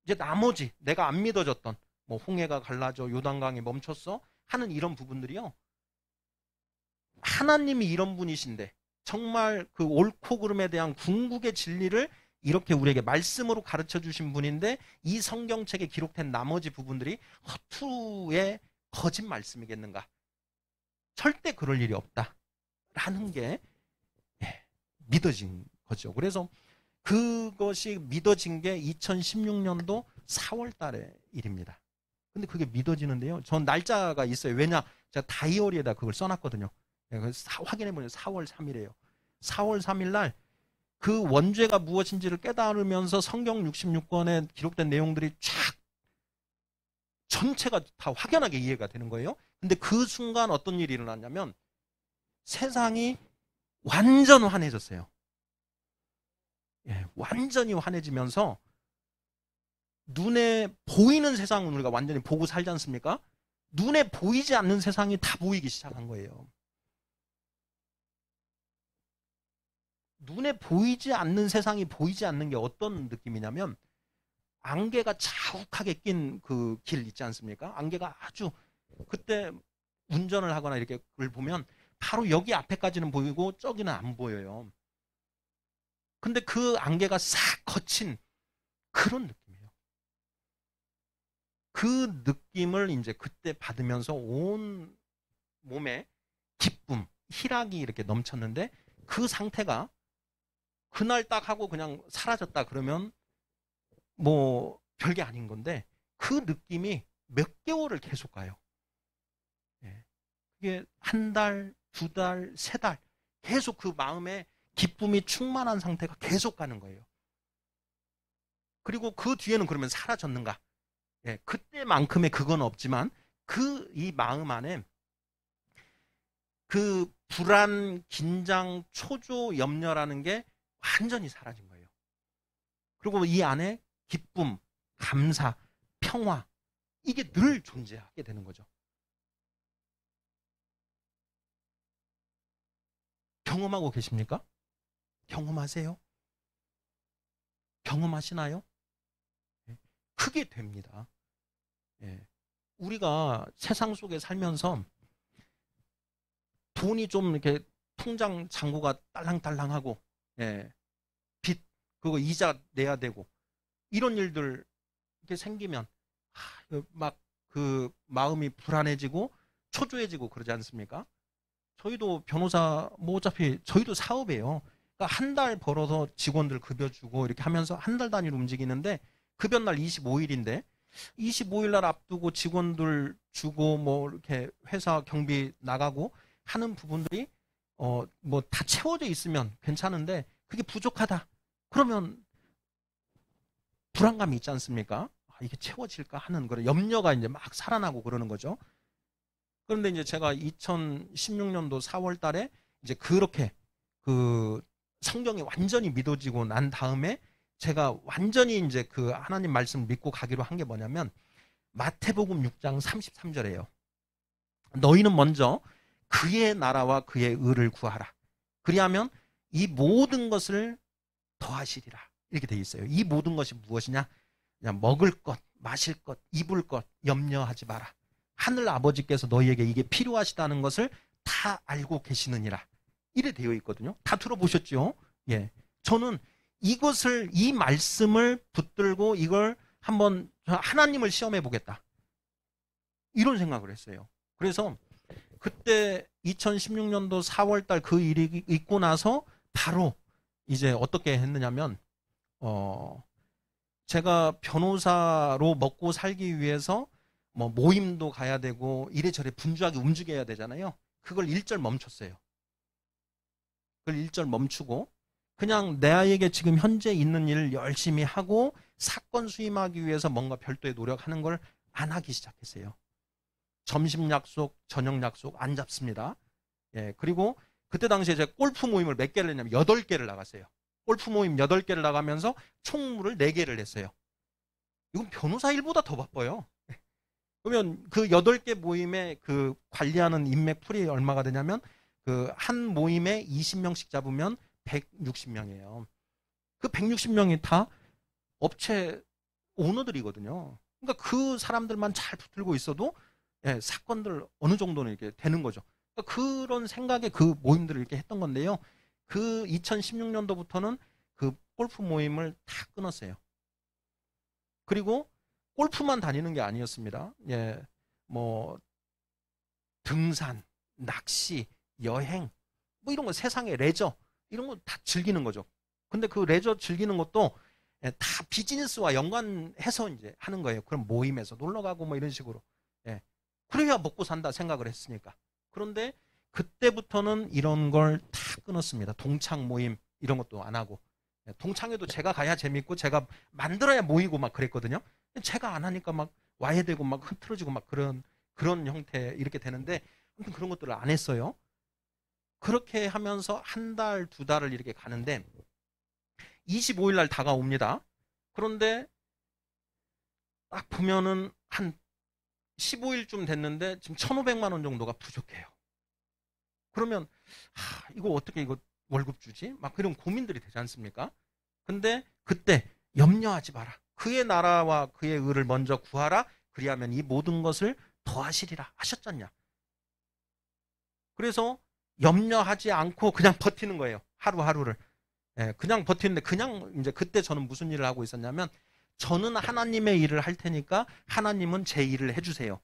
이제 나머지 내가 안 믿어졌던 홍해가 갈라져 요단강이 멈췄어 하는 이런 부분들이요, 하나님이 이런 분이신데 정말 그 옳고 그름에 대한 궁극의 진리를 이렇게 우리에게 말씀으로 가르쳐 주신 분인데, 이 성경책에 기록된 나머지 부분들이 허투의 거짓 말씀이겠는가? 절대 그럴 일이 없다라는 게 믿어진 거죠. 그래서 그것이 믿어진 게 2016년도 4월 달의 일입니다. 근데 그게 믿어지는데요, 전 날짜가 있어요. 왜냐, 제가 다이어리에다 그걸 써놨거든요. 확인해보면 4월 3일이에요. 4월 3일 날 그 원죄가 무엇인지를 깨달으면서 성경 66권에 기록된 내용들이 쫙 전체가 다 확연하게 이해가 되는 거예요. 근데 그 순간 어떤 일이 일어났냐면 세상이 완전 환해졌어요. 완전히 환해지면서 눈에 보이는 세상은 우리가 완전히 보고 살지 않습니까? 눈에 보이지 않는 세상이 다 보이기 시작한 거예요. 눈에 보이지 않는 세상이 보이지 않는 게 어떤 느낌이냐면, 안개가 자욱하게 낀 그 길 있지 않습니까? 안개가 아주, 그때 운전을 하거나 이렇게 그걸 보면 바로 여기 앞에까지는 보이고 저기는 안 보여요. 근데 그 안개가 싹 거친 그런 느낌이에요. 그 느낌을 이제 그때 받으면서 온 몸에 기쁨, 희락이 이렇게 넘쳤는데, 그 상태가 그날 딱 하고 그냥 사라졌다 그러면 별게 아닌 건데, 그 느낌이 몇 개월을 계속 가요. 그게 한 달, 2달, 3달 계속 그 마음에 기쁨이 충만한 상태가 계속 가는 거예요. 그리고 그 뒤에는 그러면 사라졌는가? 예, 그때만큼의 그건 없지만 이 마음 안에 그 불안, 긴장, 초조, 염려라는 게 완전히 사라진 거예요. 그리고 이 안에 기쁨, 감사, 평화, 이게 늘 존재하게 되는 거죠. 경험하고 계십니까? 경험하세요? 경험하시나요? 크게 됩니다. 예. 우리가 세상 속에 살면서 돈이 좀 이렇게 통장 잔고가 딸랑딸랑하고, 예. 빚, 그거 이자 내야 되고, 이런 일들 이렇게 생기면, 막 그 마음이 불안해지고, 초조해지고 그러지 않습니까? 저희도 변호사, 뭐 어차피 저희도 사업이에요. 그러니까 한 달 벌어서 직원들 급여 주고 이렇게 하면서 한 달 단위로 움직이는데, 급여날 25일인데, 25일 날 앞두고 직원들 주고 뭐 이렇게 회사 경비 나가고 하는 부분들이 뭐 다 채워져 있으면 괜찮은데 그게 부족하다. 그러면 불안감이 있지 않습니까? 이게 채워질까 하는 그런 염려가 이제 막 살아나고 그러는 거죠. 그런데 이제 제가 2016년도 4월 달에 이제 그렇게 그 성경이 완전히 믿어지고 난 다음에 제가 완전히 이제 그 하나님 말씀을 믿고 가기로 한 게 뭐냐면 마태복음 6장 33절이에요. 너희는 먼저 그의 나라와 그의 의를 구하라. 그리하면 이 모든 것을 더하시리라. 이렇게 돼 있어요. 이 모든 것이 무엇이냐? 그냥 먹을 것, 마실 것, 입을 것 염려하지 마라. 하늘 아버지께서 너희에게 이게 필요하시다는 것을 다 알고 계시느니라. 이래 되어 있거든요. 다 들어보셨죠? 예. 저는 이 말씀을 붙들고 이걸 한번 하나님을 시험해 보겠다. 이런 생각을 했어요. 그래서 그때 2016년도 4월 달 그 일이 있고 나서 바로 이제 어떻게 했느냐면, 제가 변호사로 먹고 살기 위해서 뭐 모임도 가야 되고 이래저래 분주하게 움직여야 되잖아요. 그걸 일절 멈췄어요. 그걸 일절 멈추고 그냥 내에게 지금 현재 있는 일을 열심히 하고 사건 수임하기 위해서 뭔가 별도의 노력하는 걸 안 하기 시작했어요. 점심 약속, 저녁 약속 안 잡습니다. 예, 그리고 그때 당시에 제가 골프 모임을 몇 개를 했냐면 8개를 나갔어요. 골프 모임 8개를 나가면서 총무를 4개를 했어요. 이건 변호사 일보다 더 바빠요. 그러면 그 8개 모임에 그 관리하는 인맥 풀이 얼마가 되냐면 그 한 모임에 20명씩 잡으면 160명이에요. 그 160명이 다 업체 오너들이거든요. 그러니까 그 사람들만 잘 붙들고 있어도 예, 사건들 어느 정도는 이렇게 되는 거죠. 그러니까 그런 생각에 그 모임들을 이렇게 했던 건데요. 그 2016년도부터는 그 골프 모임을 다 끊었어요. 그리고 골프만 다니는 게 아니었습니다. 예, 뭐 등산, 낚시, 여행, 뭐 이런 거 세상의 레저 이런 거 다 즐기는 거죠. 근데 그 레저 즐기는 것도 예, 다 비즈니스와 연관해서 이제 하는 거예요. 그럼 모임에서 놀러 가고 뭐 이런 식으로. 예. 그래야 먹고 산다 생각을 했으니까. 그런데 그때부터는 이런 걸 다 끊었습니다. 동창 모임 이런 것도 안 하고. 예, 동창회도 제가 가야 재밌고 제가 만들어야 모이고 막 그랬거든요. 제가 안 하니까 막 와야 되고 막 흐트러지고 막 그런 형태 이렇게 되는데 아무튼 그런 것들을 안 했어요. 그렇게 하면서 한 달, 2달을 이렇게 가는데 25일 날 다가옵니다. 그런데 딱 보면은 한 15일쯤 됐는데 지금 1,500만 원 정도가 부족해요. 그러면 이거 어떻게 이거 월급 주지? 막 그런 고민들이 되지 않습니까? 근데 그때 염려하지 마라. 그의 나라와 그의 의를 먼저 구하라. 그리하면 이 모든 것을 더하시리라 하셨잖냐. 그래서 염려하지 않고 그냥 버티는 거예요. 하루하루를. 예, 그냥 버티는데 그냥 이제 그때 저는 무슨 일을 하고 있었냐면 저는 하나님의 일을 할 테니까 하나님은 제 일을 해주세요.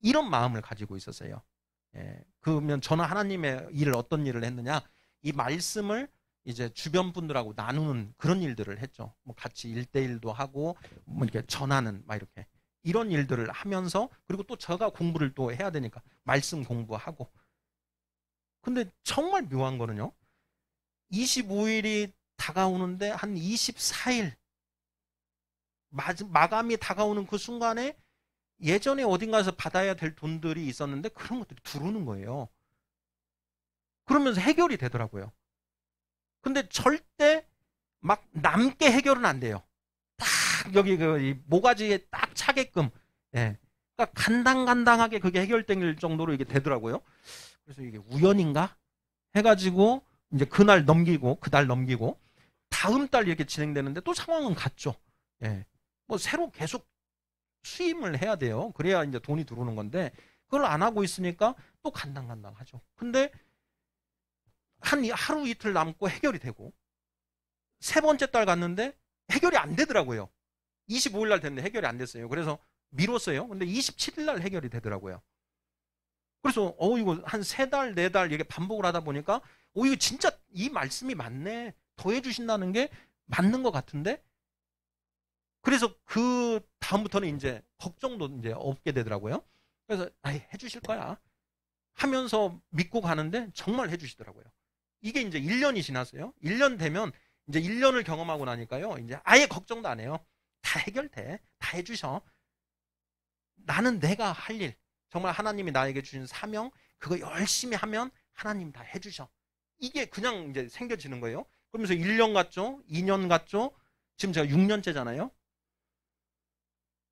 이런 마음을 가지고 있었어요. 예, 그러면 저는 하나님의 일을 어떤 일을 했느냐? 이 말씀을 이제 주변 분들하고 나누는 그런 일들을 했죠. 뭐 같이 1대1도 하고 뭐 이렇게 전하는 막 이렇게 이런 일들을 하면서 그리고 또 제가 공부를 또 해야 되니까 말씀 공부하고. 근데 정말 묘한 거는요. 25일이 다가오는데 한 24일 마감이 다가오는 그 순간에 예전에 어딘가에서 받아야 될 돈들이 있었는데 그런 것들이 들어오는 거예요. 그러면서 해결이 되더라고요. 근데 절대 막 남게 해결은 안 돼요. 딱 여기 그 모가지에 딱 차게끔, 예. 그러니까 간당간당하게 그게 해결될 정도로 이게 되더라고요. 그래서 이게 우연인가 해가지고 이제 그날 넘기고 그달 넘기고 다음 달 이렇게 진행되는데 또 상황은 같죠. 예. 뭐 새로 계속 수임을 해야 돼요. 그래야 이제 돈이 들어오는 건데 그걸 안 하고 있으니까 또 간당간당하죠. 근데 한 하루 이틀 남고 해결이 되고 세 번째 달 갔는데 해결이 안 되더라고요. 25일 날 됐는데 해결이 안 됐어요. 그래서 미뤘어요. 근데 27일 날 해결이 되더라고요. 그래서 이거 한 세 달, 네 달 이게 반복을 하다 보니까 이거 진짜 이 말씀이 맞네. 더 해주신다는 게 맞는 것 같은데. 그래서 그 다음부터는 이제 걱정도 이제 없게 되더라고요. 그래서 해주실 거야 하면서 믿고 가는데 정말 해주시더라고요. 이게 이제 1년이 지났어요. 1년 되면 이제 1년을 경험하고 나니까요. 이제 아예 걱정도 안 해요. 다 해결돼. 다 해주셔. 나는 내가 할 일, 정말 하나님이 나에게 주신 사명, 그거 열심히 하면 하나님 다 해주셔. 이게 그냥 이제 생겨지는 거예요. 그러면서 1년 갔죠. 2년 갔죠. 지금 제가 6년째잖아요.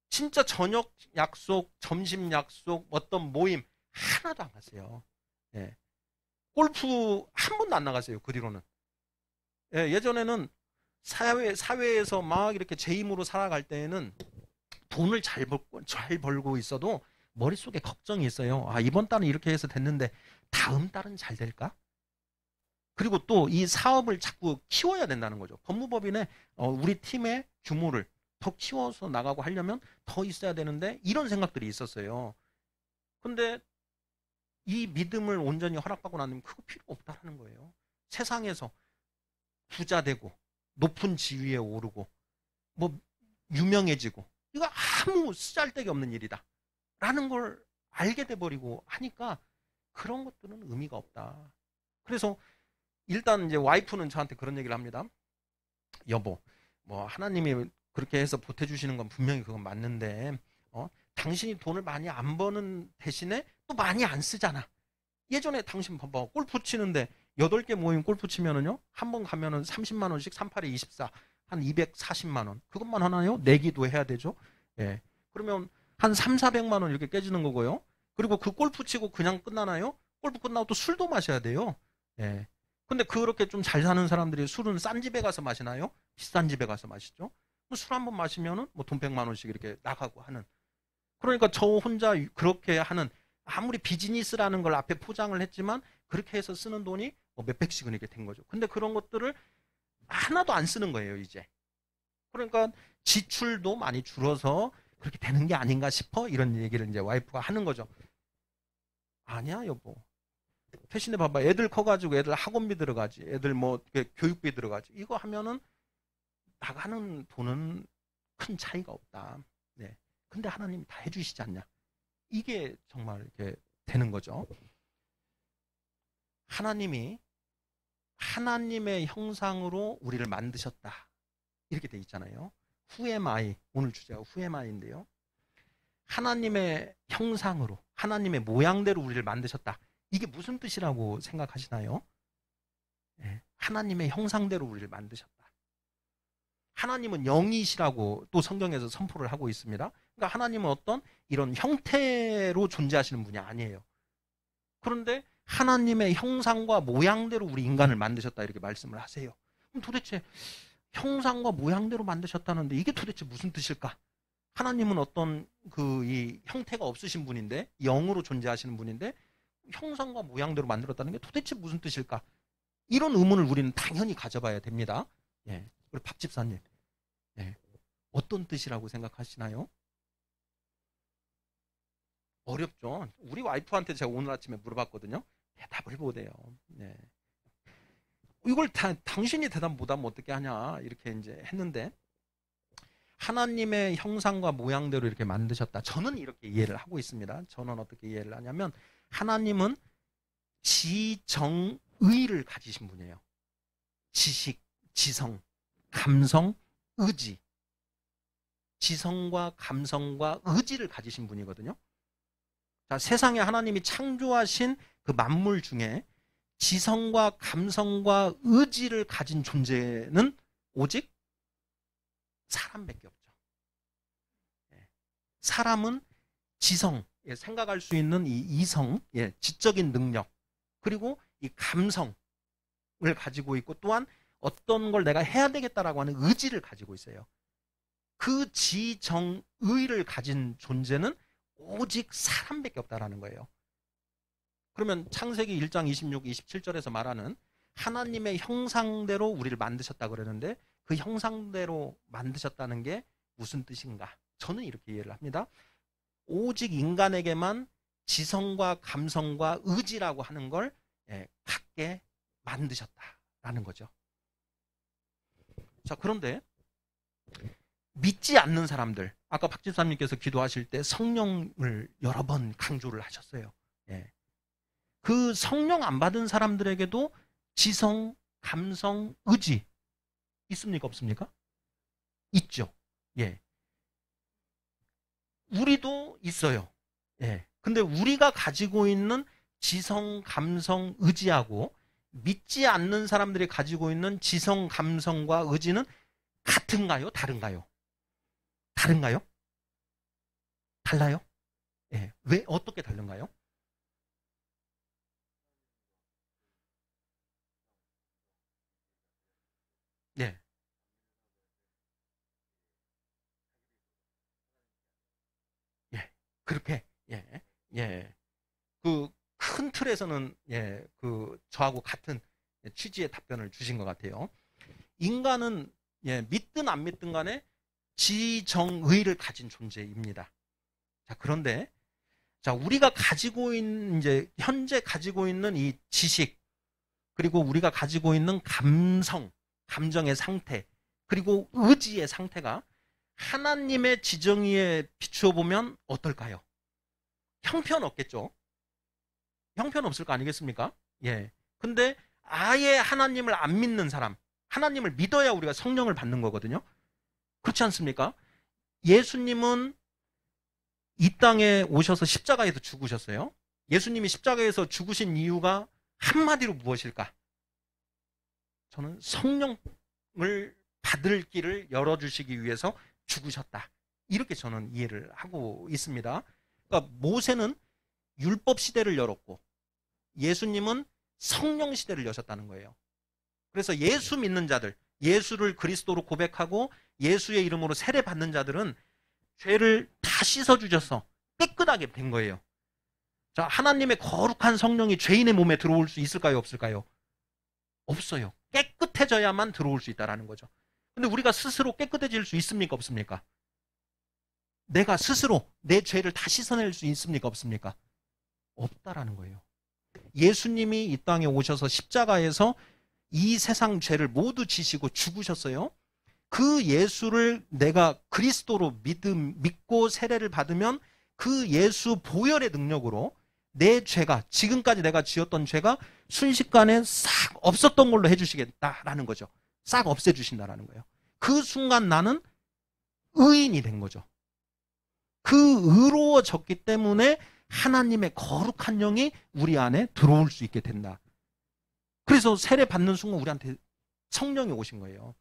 진짜 저녁 약속, 점심 약속, 어떤 모임 하나도 안 갔어요. 예. 골프 한 번도 안 나갔어요. 그 뒤로는. 예, 예전에는 사회에서 막 이렇게 제 힘으로 살아갈 때에는 돈을 잘 벌고 있어도 머릿속에 걱정이 있어요. 이번 달은 이렇게 해서 됐는데 다음 달은 잘 될까? 그리고 또 이 사업을 자꾸 키워야 된다는 거죠. 법무법인에 우리 팀의 규모를 더 키워서 나가고 하려면 더 있어야 되는데 이런 생각들이 있었어요. 근데 이 믿음을 온전히 허락받고 나면 그거 필요 없다는 거예요. 세상에서 부자 되고 높은 지위에 오르고 뭐 유명해지고 이거 아무 쓰잘데기 없는 일이다 라는 걸 알게 돼버리고 하니까 그런 것들은 의미가 없다. 그래서 일단 이제 와이프는 저한테 그런 얘기를 합니다. 여보, 뭐 하나님이 그렇게 해서 보태주시는 건 분명히 그건 맞는데 당신이 돈을 많이 안 버는 대신에 또 많이 안 쓰잖아. 예전에 당신 봐봐, 골프 치는데 8개 모임 골프 치면은요, 한 번 가면은 30만 원씩 38에 24, 한 240만 원. 그것만 하나요? 내기도 해야 되죠. 예. 그러면 한 3, 400만 원 이렇게 깨지는 거고요. 그리고 그 골프 치고 그냥 끝나나요? 골프 끝나고 또 술도 마셔야 돼요. 예. 근데 그렇게 좀 잘 사는 사람들이 술은 싼 집에 가서 마시나요? 비싼 집에 가서 마시죠. 술 한 번 마시면은 뭐 돈 100만 원씩 이렇게 나가고 하는. 그러니까 저 혼자 그렇게 하는, 아무리 비즈니스라는 걸 앞에 포장을 했지만 그렇게 해서 쓰는 돈이 뭐 몇백씩은 이렇게 된 거죠. 근데 그런 것들을 하나도 안 쓰는 거예요, 이제. 그러니까 지출도 많이 줄어서 그렇게 되는 게 아닌가 싶어, 이런 얘기를 이제 와이프가 하는 거죠. 아니야, 여보. 대신에 봐봐, 애들 커가지고 애들 학원비 들어가지, 애들 뭐 교육비 들어가지, 이거 하면은 나가는 돈은 큰 차이가 없다. 네. 근데 하나님이 다 해주시지 않냐? 이게 정말 이렇게 되는 거죠. 하나님이 하나님의 형상으로 우리를 만드셨다. 이렇게 돼 있잖아요. Who am I? 오늘 주제가 Who am I인데요. 하나님의 형상으로, 하나님의 모양대로 우리를 만드셨다. 이게 무슨 뜻이라고 생각하시나요? 네, 하나님의 형상대로 우리를 만드셨다. 하나님은 영이시라고 또 성경에서 선포를 하고 있습니다. 그러니까 하나님은 어떤 이런 형태로 존재하시는 분이 아니에요. 그런데 하나님의 형상과 모양대로 우리 인간을 만드셨다, 이렇게 말씀을 하세요. 그럼 도대체 형상과 모양대로 만드셨다는데 이게 도대체 무슨 뜻일까? 하나님은 어떤 이 형태가 없으신 분인데, 영으로 존재하시는 분인데 형상과 모양대로 만들었다는 게 도대체 무슨 뜻일까? 이런 의문을 우리는 당연히 가져봐야 됩니다. 예. 우리 박 집사님, 예. 어떤 뜻이라고 생각하시나요? 어렵죠. 우리 와이프한테 제가 오늘 아침에 물어봤거든요. 대답을 못해요. 네. 이걸 당신이 대답 못하면 어떻게 하냐, 이렇게 이제 했는데, 하나님의 형상과 모양대로 이렇게 만드셨다. 저는 이렇게 이해를 하고 있습니다. 저는 어떻게 이해를 하냐면, 하나님은 지정의를 가지신 분이에요. 지식, 지성, 감성, 의지. 지성과 감성과 의지를 가지신 분이거든요. 자, 세상에 하나님이 창조하신 그 만물 중에 지성과 감성과 의지를 가진 존재는 오직 사람밖에 없죠. 사람은 지성, 생각할 수 있는 이 이성, 지적인 능력, 그리고 이 감성을 가지고 있고, 또한 어떤 걸 내가 해야 되겠다라고 하는 의지를 가지고 있어요. 그 지정의를 가진 존재는 오직 사람밖에 없다라는 거예요. 그러면 창세기 1장 26, 27절에서 말하는 하나님의 형상대로 우리를 만드셨다 그러는데, 그 형상대로 만드셨다는 게 무슨 뜻인가? 저는 이렇게 이해를 합니다. 오직 인간에게만 지성과 감성과 의지라고 하는 걸 갖게 만드셨다라는 거죠. 자, 그런데 믿지 않는 사람들, 아까 박 집사님께서 기도하실 때 성령을 여러 번 강조를 하셨어요. 그 성령 안 받은 사람들에게도 지성, 감성, 의지 있습니까? 없습니까? 있죠. 우리도 있어요. 근데 우리가 가지고 있는 지성, 감성, 의지하고 믿지 않는 사람들이 가지고 있는 지성, 감성과 의지는 같은가요? 다른가요? 다른가요? 달라요? 왜 어떻게 다른가요? 그렇게 그 큰 틀에서는 그 저하고 같은 취지의 답변을 주신 것 같아요. 인간은 믿든 안 믿든 간에 지정의를 가진 존재입니다. 자, 그런데 자, 우리가 가지고 있는 이제 현재 가지고 있는 이 지식, 그리고 우리가 가지고 있는 감성, 감정의 상태, 그리고 의지의 상태가 하나님의 지정의에 비추어 보면 어떨까요? 형편없겠죠. 형편없을 거 아니겠습니까? 근데 아예 하나님을 안 믿는 사람, 하나님을 믿어야 우리가 성령을 받는 거거든요. 그렇지 않습니까? 예수님은 이 땅에 오셔서 십자가에서 죽으셨어요. 예수님이 십자가에서 죽으신 이유가 한마디로 무엇일까? 저는 성령을 받을 길을 열어주시기 위해서 죽으셨다. 이렇게 저는 이해를 하고 있습니다. 그러니까 모세는 율법 시대를 열었고 예수님은 성령 시대를 여셨다는 거예요. 그래서 예수 믿는 자들, 예수를 그리스도로 고백하고 예수의 이름으로 세례 받는 자들은 죄를 다 씻어주셔서 깨끗하게 된 거예요. 자, 하나님의 거룩한 성령이 죄인의 몸에 들어올 수 있을까요? 없을까요? 없어요. 깨끗해져야만 들어올 수 있다는 거죠. 근데 우리가 스스로 깨끗해질 수 있습니까? 없습니까? 내가 스스로 내 죄를 다 씻어낼 수 있습니까? 없습니까? 없다라는 거예요. 예수님이 이 땅에 오셔서 십자가에서 이 세상 죄를 모두 지시고 죽으셨어요. 그 예수를 내가 그리스도로 믿고 세례를 받으면 그 예수 보혈의 능력으로 내 죄가, 지금까지 내가 지었던 죄가 순식간에 싹 없었던 걸로 해주시겠다라는 거죠. 싹 없애주신다라는 거예요. 그 순간 나는 의인이 된 거죠. 그 의로워졌기 때문에 하나님의 거룩한 영이 우리 안에 들어올 수 있게 된다. 그래서 세례 받는 순간 우리한테 성령이 오신 거예요.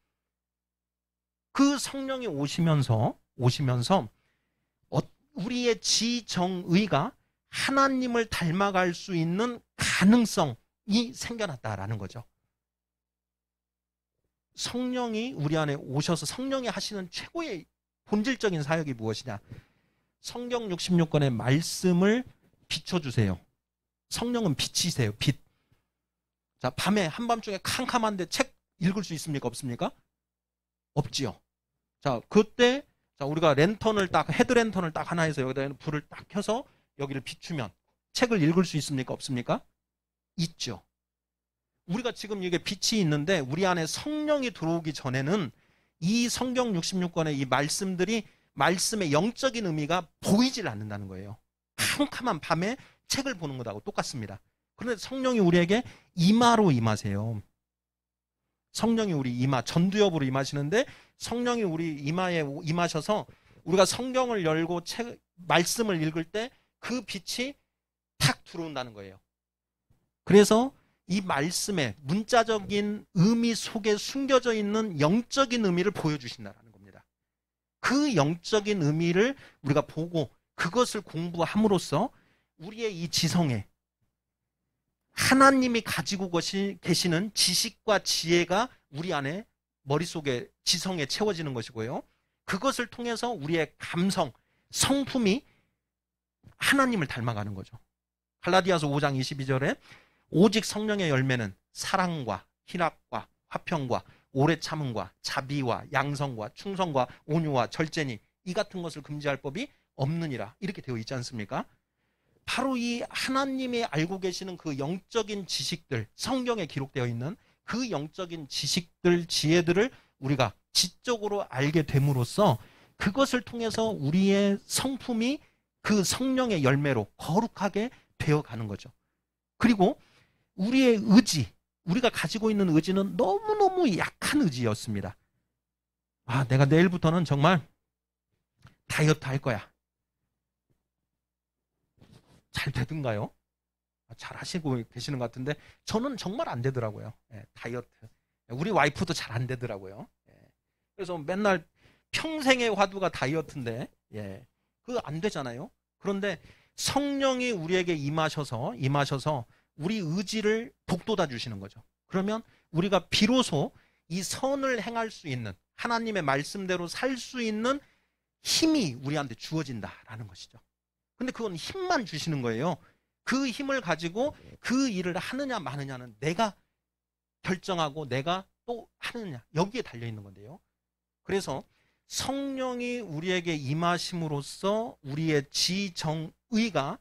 그 성령이 오시면서 우리의 지정의가 하나님을 닮아갈 수 있는 가능성이 생겨났다라는 거죠. 성령이 우리 안에 오셔서 성령이 하시는 최고의 본질적인 사역이 무엇이냐? 성경 66권의 말씀을 비춰주세요. 성령은 빛이세요. 빛. 자, 밤에 한밤중에 캄캄한데 책 읽을 수 있습니까? 없습니까? 없지요. 자, 그때 자, 우리가 랜턴을 딱, 헤드랜턴을 딱 하나 해서 여기다 불을 딱 켜서 여기를 비추면 책을 읽을 수 있습니까? 없습니까? 있죠. 우리가 지금 이게 빛이 있는데 우리 안에 성령이 들어오기 전에는 이 성경 66권의 이 말씀들이 말씀의 영적인 의미가 보이질 않는다는 거예요. 캄캄한 밤에 책을 보는 것하고 똑같습니다. 그런데 성령이 우리에게 임하로 임하세요. 성령이 우리 임하, 전두엽으로 임하시는데 성령이 우리 임하에 임하셔서 우리가 성경을 열고 말씀을 읽을 때 그 빛이 탁 들어온다는 거예요. 그래서 이 말씀의 문자적인 의미 속에 숨겨져 있는 영적인 의미를 보여주신다는 겁니다. 그 영적인 의미를 우리가 보고 그것을 공부함으로써 우리의 이 지성에 하나님이 가지고 계시는 지식과 지혜가 우리 안에 머릿속에 지성에 채워지는 것이고요. 그것을 통해서 우리의 감성, 성품이 하나님을 닮아가는 거죠. 갈라디아서 5장 22절에 오직 성령의 열매는 사랑과 희락과 화평과 오래 참음과 자비와 양성과 충성과 온유와 절제니 이 같은 것을 금지할 법이 없느니라 이렇게 되어 있지 않습니까? 바로 이 하나님이 알고 계시는 그 영적인 지식들, 성경에 기록되어 있는 그 영적인 지식들, 지혜들을 우리가 지적으로 알게 됨으로써 그것을 통해서 우리의 성품이 그 성령의 열매로 거룩하게 되어가는 거죠. 그리고 우리의 의지, 우리가 가지고 있는 의지는 너무너무 약한 의지였습니다. 아, 내가 내일부터는 정말 다이어트 할 거야. 잘 되든가요? 잘 하시고 계시는 것 같은데 저는 정말 안 되더라고요. 다이어트. 우리 와이프도 잘 안 되더라고요. 그래서 맨날 평생의 화두가 다이어트인데 그거 안 되잖아요. 그런데 성령이 우리에게 임하셔서 우리 의지를 북돋아 주시는 거죠. 그러면 우리가 비로소 이 선을 행할 수 있는 하나님의 말씀대로 살 수 있는 힘이 우리한테 주어진다라는 것이죠. 근데 그건 힘만 주시는 거예요. 그 힘을 가지고 그 일을 하느냐 마느냐는 내가 결정하고 내가 또 하느냐 여기에 달려 있는 건데요. 그래서 성령이 우리에게 임하심으로써 우리의 지정의가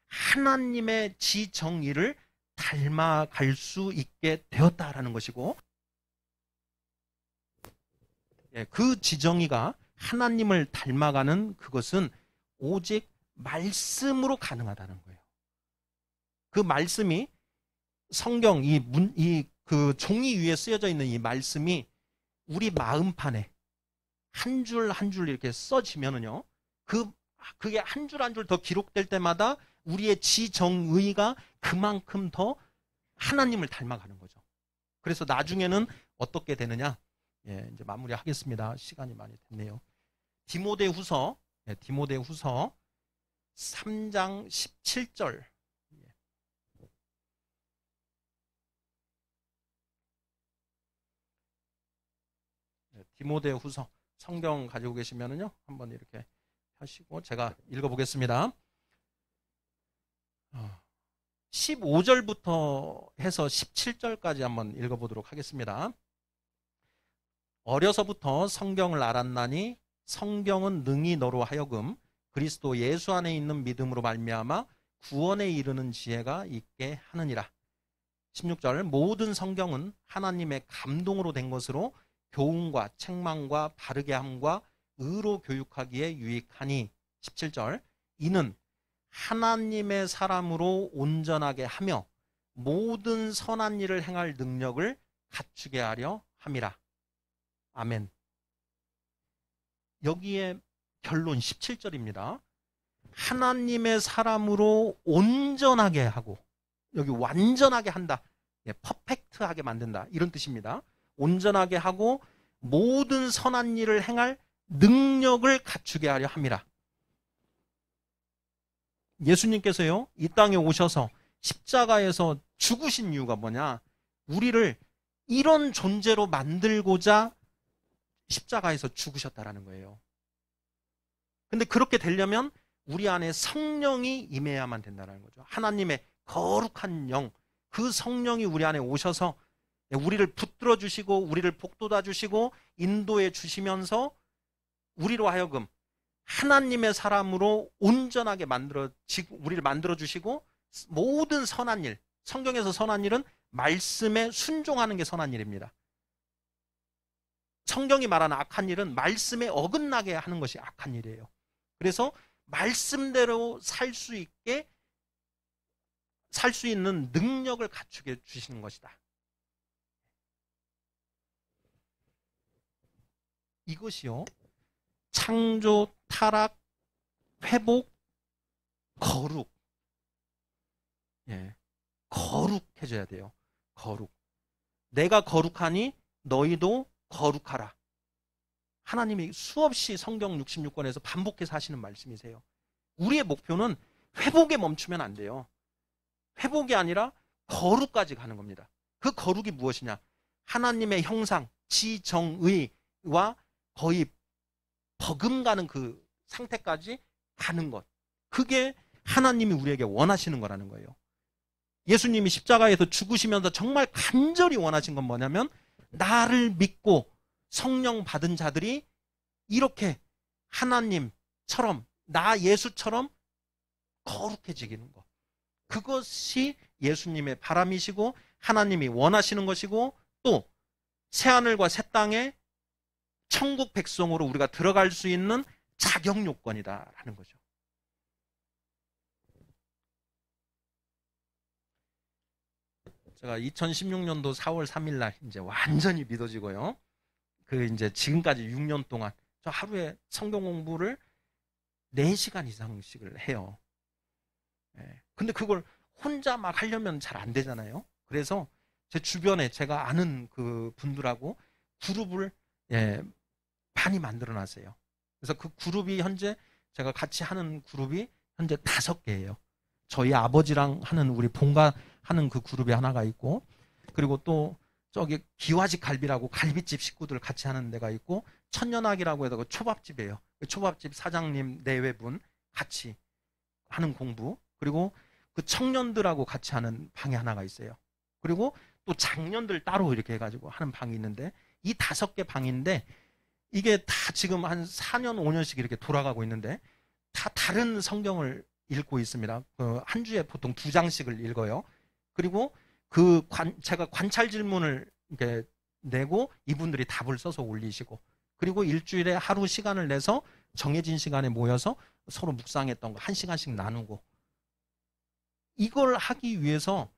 하나님의 지정의를 닮아갈 수 있게 되었다라는 것이고 그 지정의가 하나님을 닮아가는 그것은 오직 말씀으로 가능하다는 거예요. 그 말씀이 성경 그 종이 위에 쓰여져 있는 이 말씀이 우리 마음판에 한 줄 한 줄 이렇게 써지면은요, 그게 한 줄 한 줄 더 기록될 때마다 우리의 지정의가 그만큼 더 하나님을 닮아가는 거죠. 그래서 나중에는 어떻게 되느냐? 이제 마무리하겠습니다. 시간이 많이 됐네요. 디모데후서 3장 17절. 디모데후서 성경 가지고 계시면은요, 한번 이렇게 하시고 제가 읽어보겠습니다. 15절부터 해서 17절까지 한번 읽어보도록 하겠습니다. 어려서부터 성경을 알았나니 성경은 능히 너로 하여금 그리스도 예수 안에 있는 믿음으로 말미암아 구원에 이르는 지혜가 있게 하느니라. 16절 모든 성경은 하나님의 감동으로 된 것으로 교훈과 책망과 바르게 함과 의로 교육하기에 유익하니. 17절 이는 하나님의 사람으로 온전하게 하며 모든 선한 일을 행할 능력을 갖추게 하려 함이라. 아멘. 여기에 결론 17절입니다. 하나님의 사람으로 온전하게 하고, 여기 완전하게 한다, 퍼펙트하게 만든다, 이런 뜻입니다. 온전하게 하고 모든 선한 일을 행할 능력을 갖추게 하려 함이라. 예수님께서요, 이 땅에 오셔서 십자가에서 죽으신 이유가 뭐냐? 우리를 이런 존재로 만들고자 십자가에서 죽으셨다라는 거예요. 근데 그렇게 되려면 우리 안에 성령이 임해야만 된다는 거죠. 하나님의 거룩한 영, 그 성령이 우리 안에 오셔서 우리를 붙들어 주시고 우리를 복돋아 주시고 인도해 주시면서 우리로 하여금 하나님의 사람으로 온전하게 우리를 만들어 주시고 모든 선한 일, 성경에서 선한 일은 말씀에 순종하는 게 선한 일입니다. 성경이 말하는 악한 일은 말씀에 어긋나게 하는 것이 악한 일이에요. 그래서 말씀대로 살 수 있는 능력을 갖추게 주시는 것이다. 이것이요, 창조, 타락, 회복, 거룩. 예. 거룩해져야 돼요. 거룩. 내가 거룩하니 너희도 거룩하라. 하나님이 수없이 성경 66권에서 반복해서 하시는 말씀이세요. 우리의 목표는 회복에 멈추면 안 돼요. 회복이 아니라 거룩까지 가는 겁니다. 그 거룩이 무엇이냐? 하나님의 형상, 지정의와 거의 버금가는 그 상태까지 가는 것. 그게 하나님이 우리에게 원하시는 거라는 거예요. 예수님이 십자가에서 죽으시면서 정말 간절히 원하신 건 뭐냐면 나를 믿고 성령 받은 자들이 이렇게 하나님처럼 나 예수처럼 거룩해지기는 것. 그것이 예수님의 바람이시고 하나님이 원하시는 것이고 또 새하늘과 새 땅에 천국 백성으로 우리가 들어갈 수 있는 자격 요건이다라는 거죠. 제가 2016년도 4월 3일 날 이제 완전히 믿어지고요. 그 이제 지금까지 6년 동안 저 하루에 성경 공부를 4시간 이상씩을 해요. 근데 그걸 혼자 막 하려면 잘 안 되잖아요. 그래서 제 주변에 제가 아는 그 분들하고 그룹을 많이 만들어 놨어요. 그래서 그 그룹이 현재 제가 같이 하는 그룹이 현재 5개예요. 저희 아버지랑 하는 우리 본가 하는 그 그룹이 하나가 있고 그리고 또 저기 기와집 갈비라고 갈비집 식구들 같이 하는 데가 있고 천년학이라고 해서 그 초밥집이에요. 그 초밥집 사장님 내외분 같이 하는 공부 그리고 그 청년들하고 같이 하는 방이 하나가 있어요. 그리고 또 장년들 따로 이렇게 해가지고 하는 방이 있는데 이 5개 방인데 이게 다 지금 한 4년 5년씩 이렇게 돌아가고 있는데 다 다른 성경을 읽고 있습니다. 한 주에 보통 2장씩을 읽어요. 그리고 제가 관찰 질문을 이렇게 내고 이분들이 답을 써서 올리시고 그리고 일주일에 하루 시간을 내서 정해진 시간에 모여서 서로 묵상했던 거 1시간씩 나누고 이걸 하기 위해서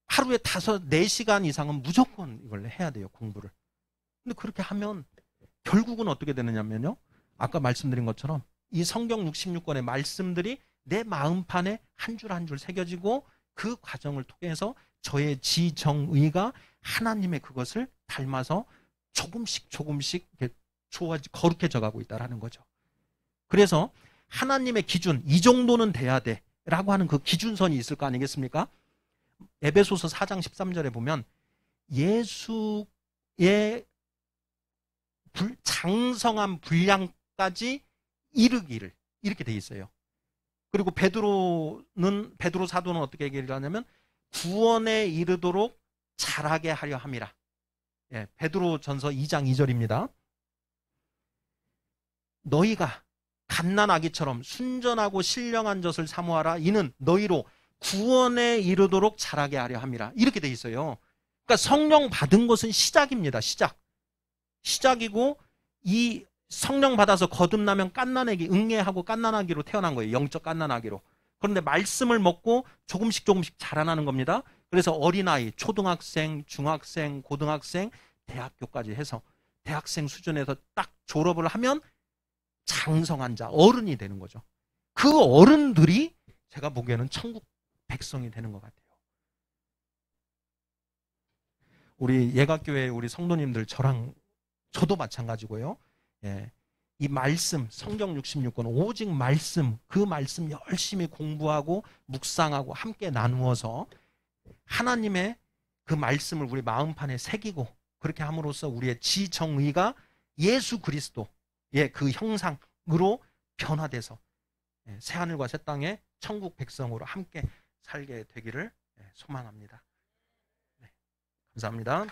하루에 4시간 이상은 무조건 이걸 해야 돼요. 공부를. 근데 그렇게 하면 결국은 어떻게 되느냐면요. 아까 말씀드린 것처럼 이 성경 66권의 말씀들이 내 마음판에 한 줄 한 줄 새겨지고 그 과정을 통해서 저의 지정의가 하나님의 그것을 닮아서 조금씩 이렇게 거룩해져 가고 있다는 거죠. 그래서 하나님의 기준 이 정도는 돼야 돼 라고 하는 그 기준선이 있을 거 아니겠습니까? 에베소서 4장 13절에 보면 예수의 장성한 분량까지 이르기를 이렇게 돼 있어요. 그리고 베드로 사도는 어떻게 얘기를 하냐면 구원에 이르도록 자라게 하려 함이라. 베드로 전서 2장 2절입니다. 너희가 갓난아기처럼 순전하고 신령한 젖을 사모하라. 이는 너희로 구원에 이르도록 자라게 하려 함이라. 이렇게 돼 있어요. 그러니까 성령 받은 것은 시작입니다. 시작이고 이 성령 받아서 거듭나면 갓난아기, 응애하고 갓난아기로 태어난 거예요. 영적 갓난아기로. 그런데 말씀을 먹고 조금씩 자라나는 겁니다. 그래서 어린아이, 초등학생, 중학생, 고등학생, 대학교까지 해서 대학생 수준에서 딱 졸업을 하면 장성한 자, 어른이 되는 거죠. 그 어른들이 제가 보기에는 천국 백성이 되는 것 같아요. 우리 예각교회 우리 성도님들 저도 마찬가지고요. 이 말씀, 성경 66권 오직 말씀, 그 말씀 열심히 공부하고 묵상하고 함께 나누어서 하나님의 그 말씀을 우리 마음판에 새기고 그렇게 함으로써 우리의 지정의가 예수 그리스도의 그 형상으로 변화돼서 새하늘과 새 땅의 천국 백성으로 함께 살게 되기를 소망합니다. 감사합니다.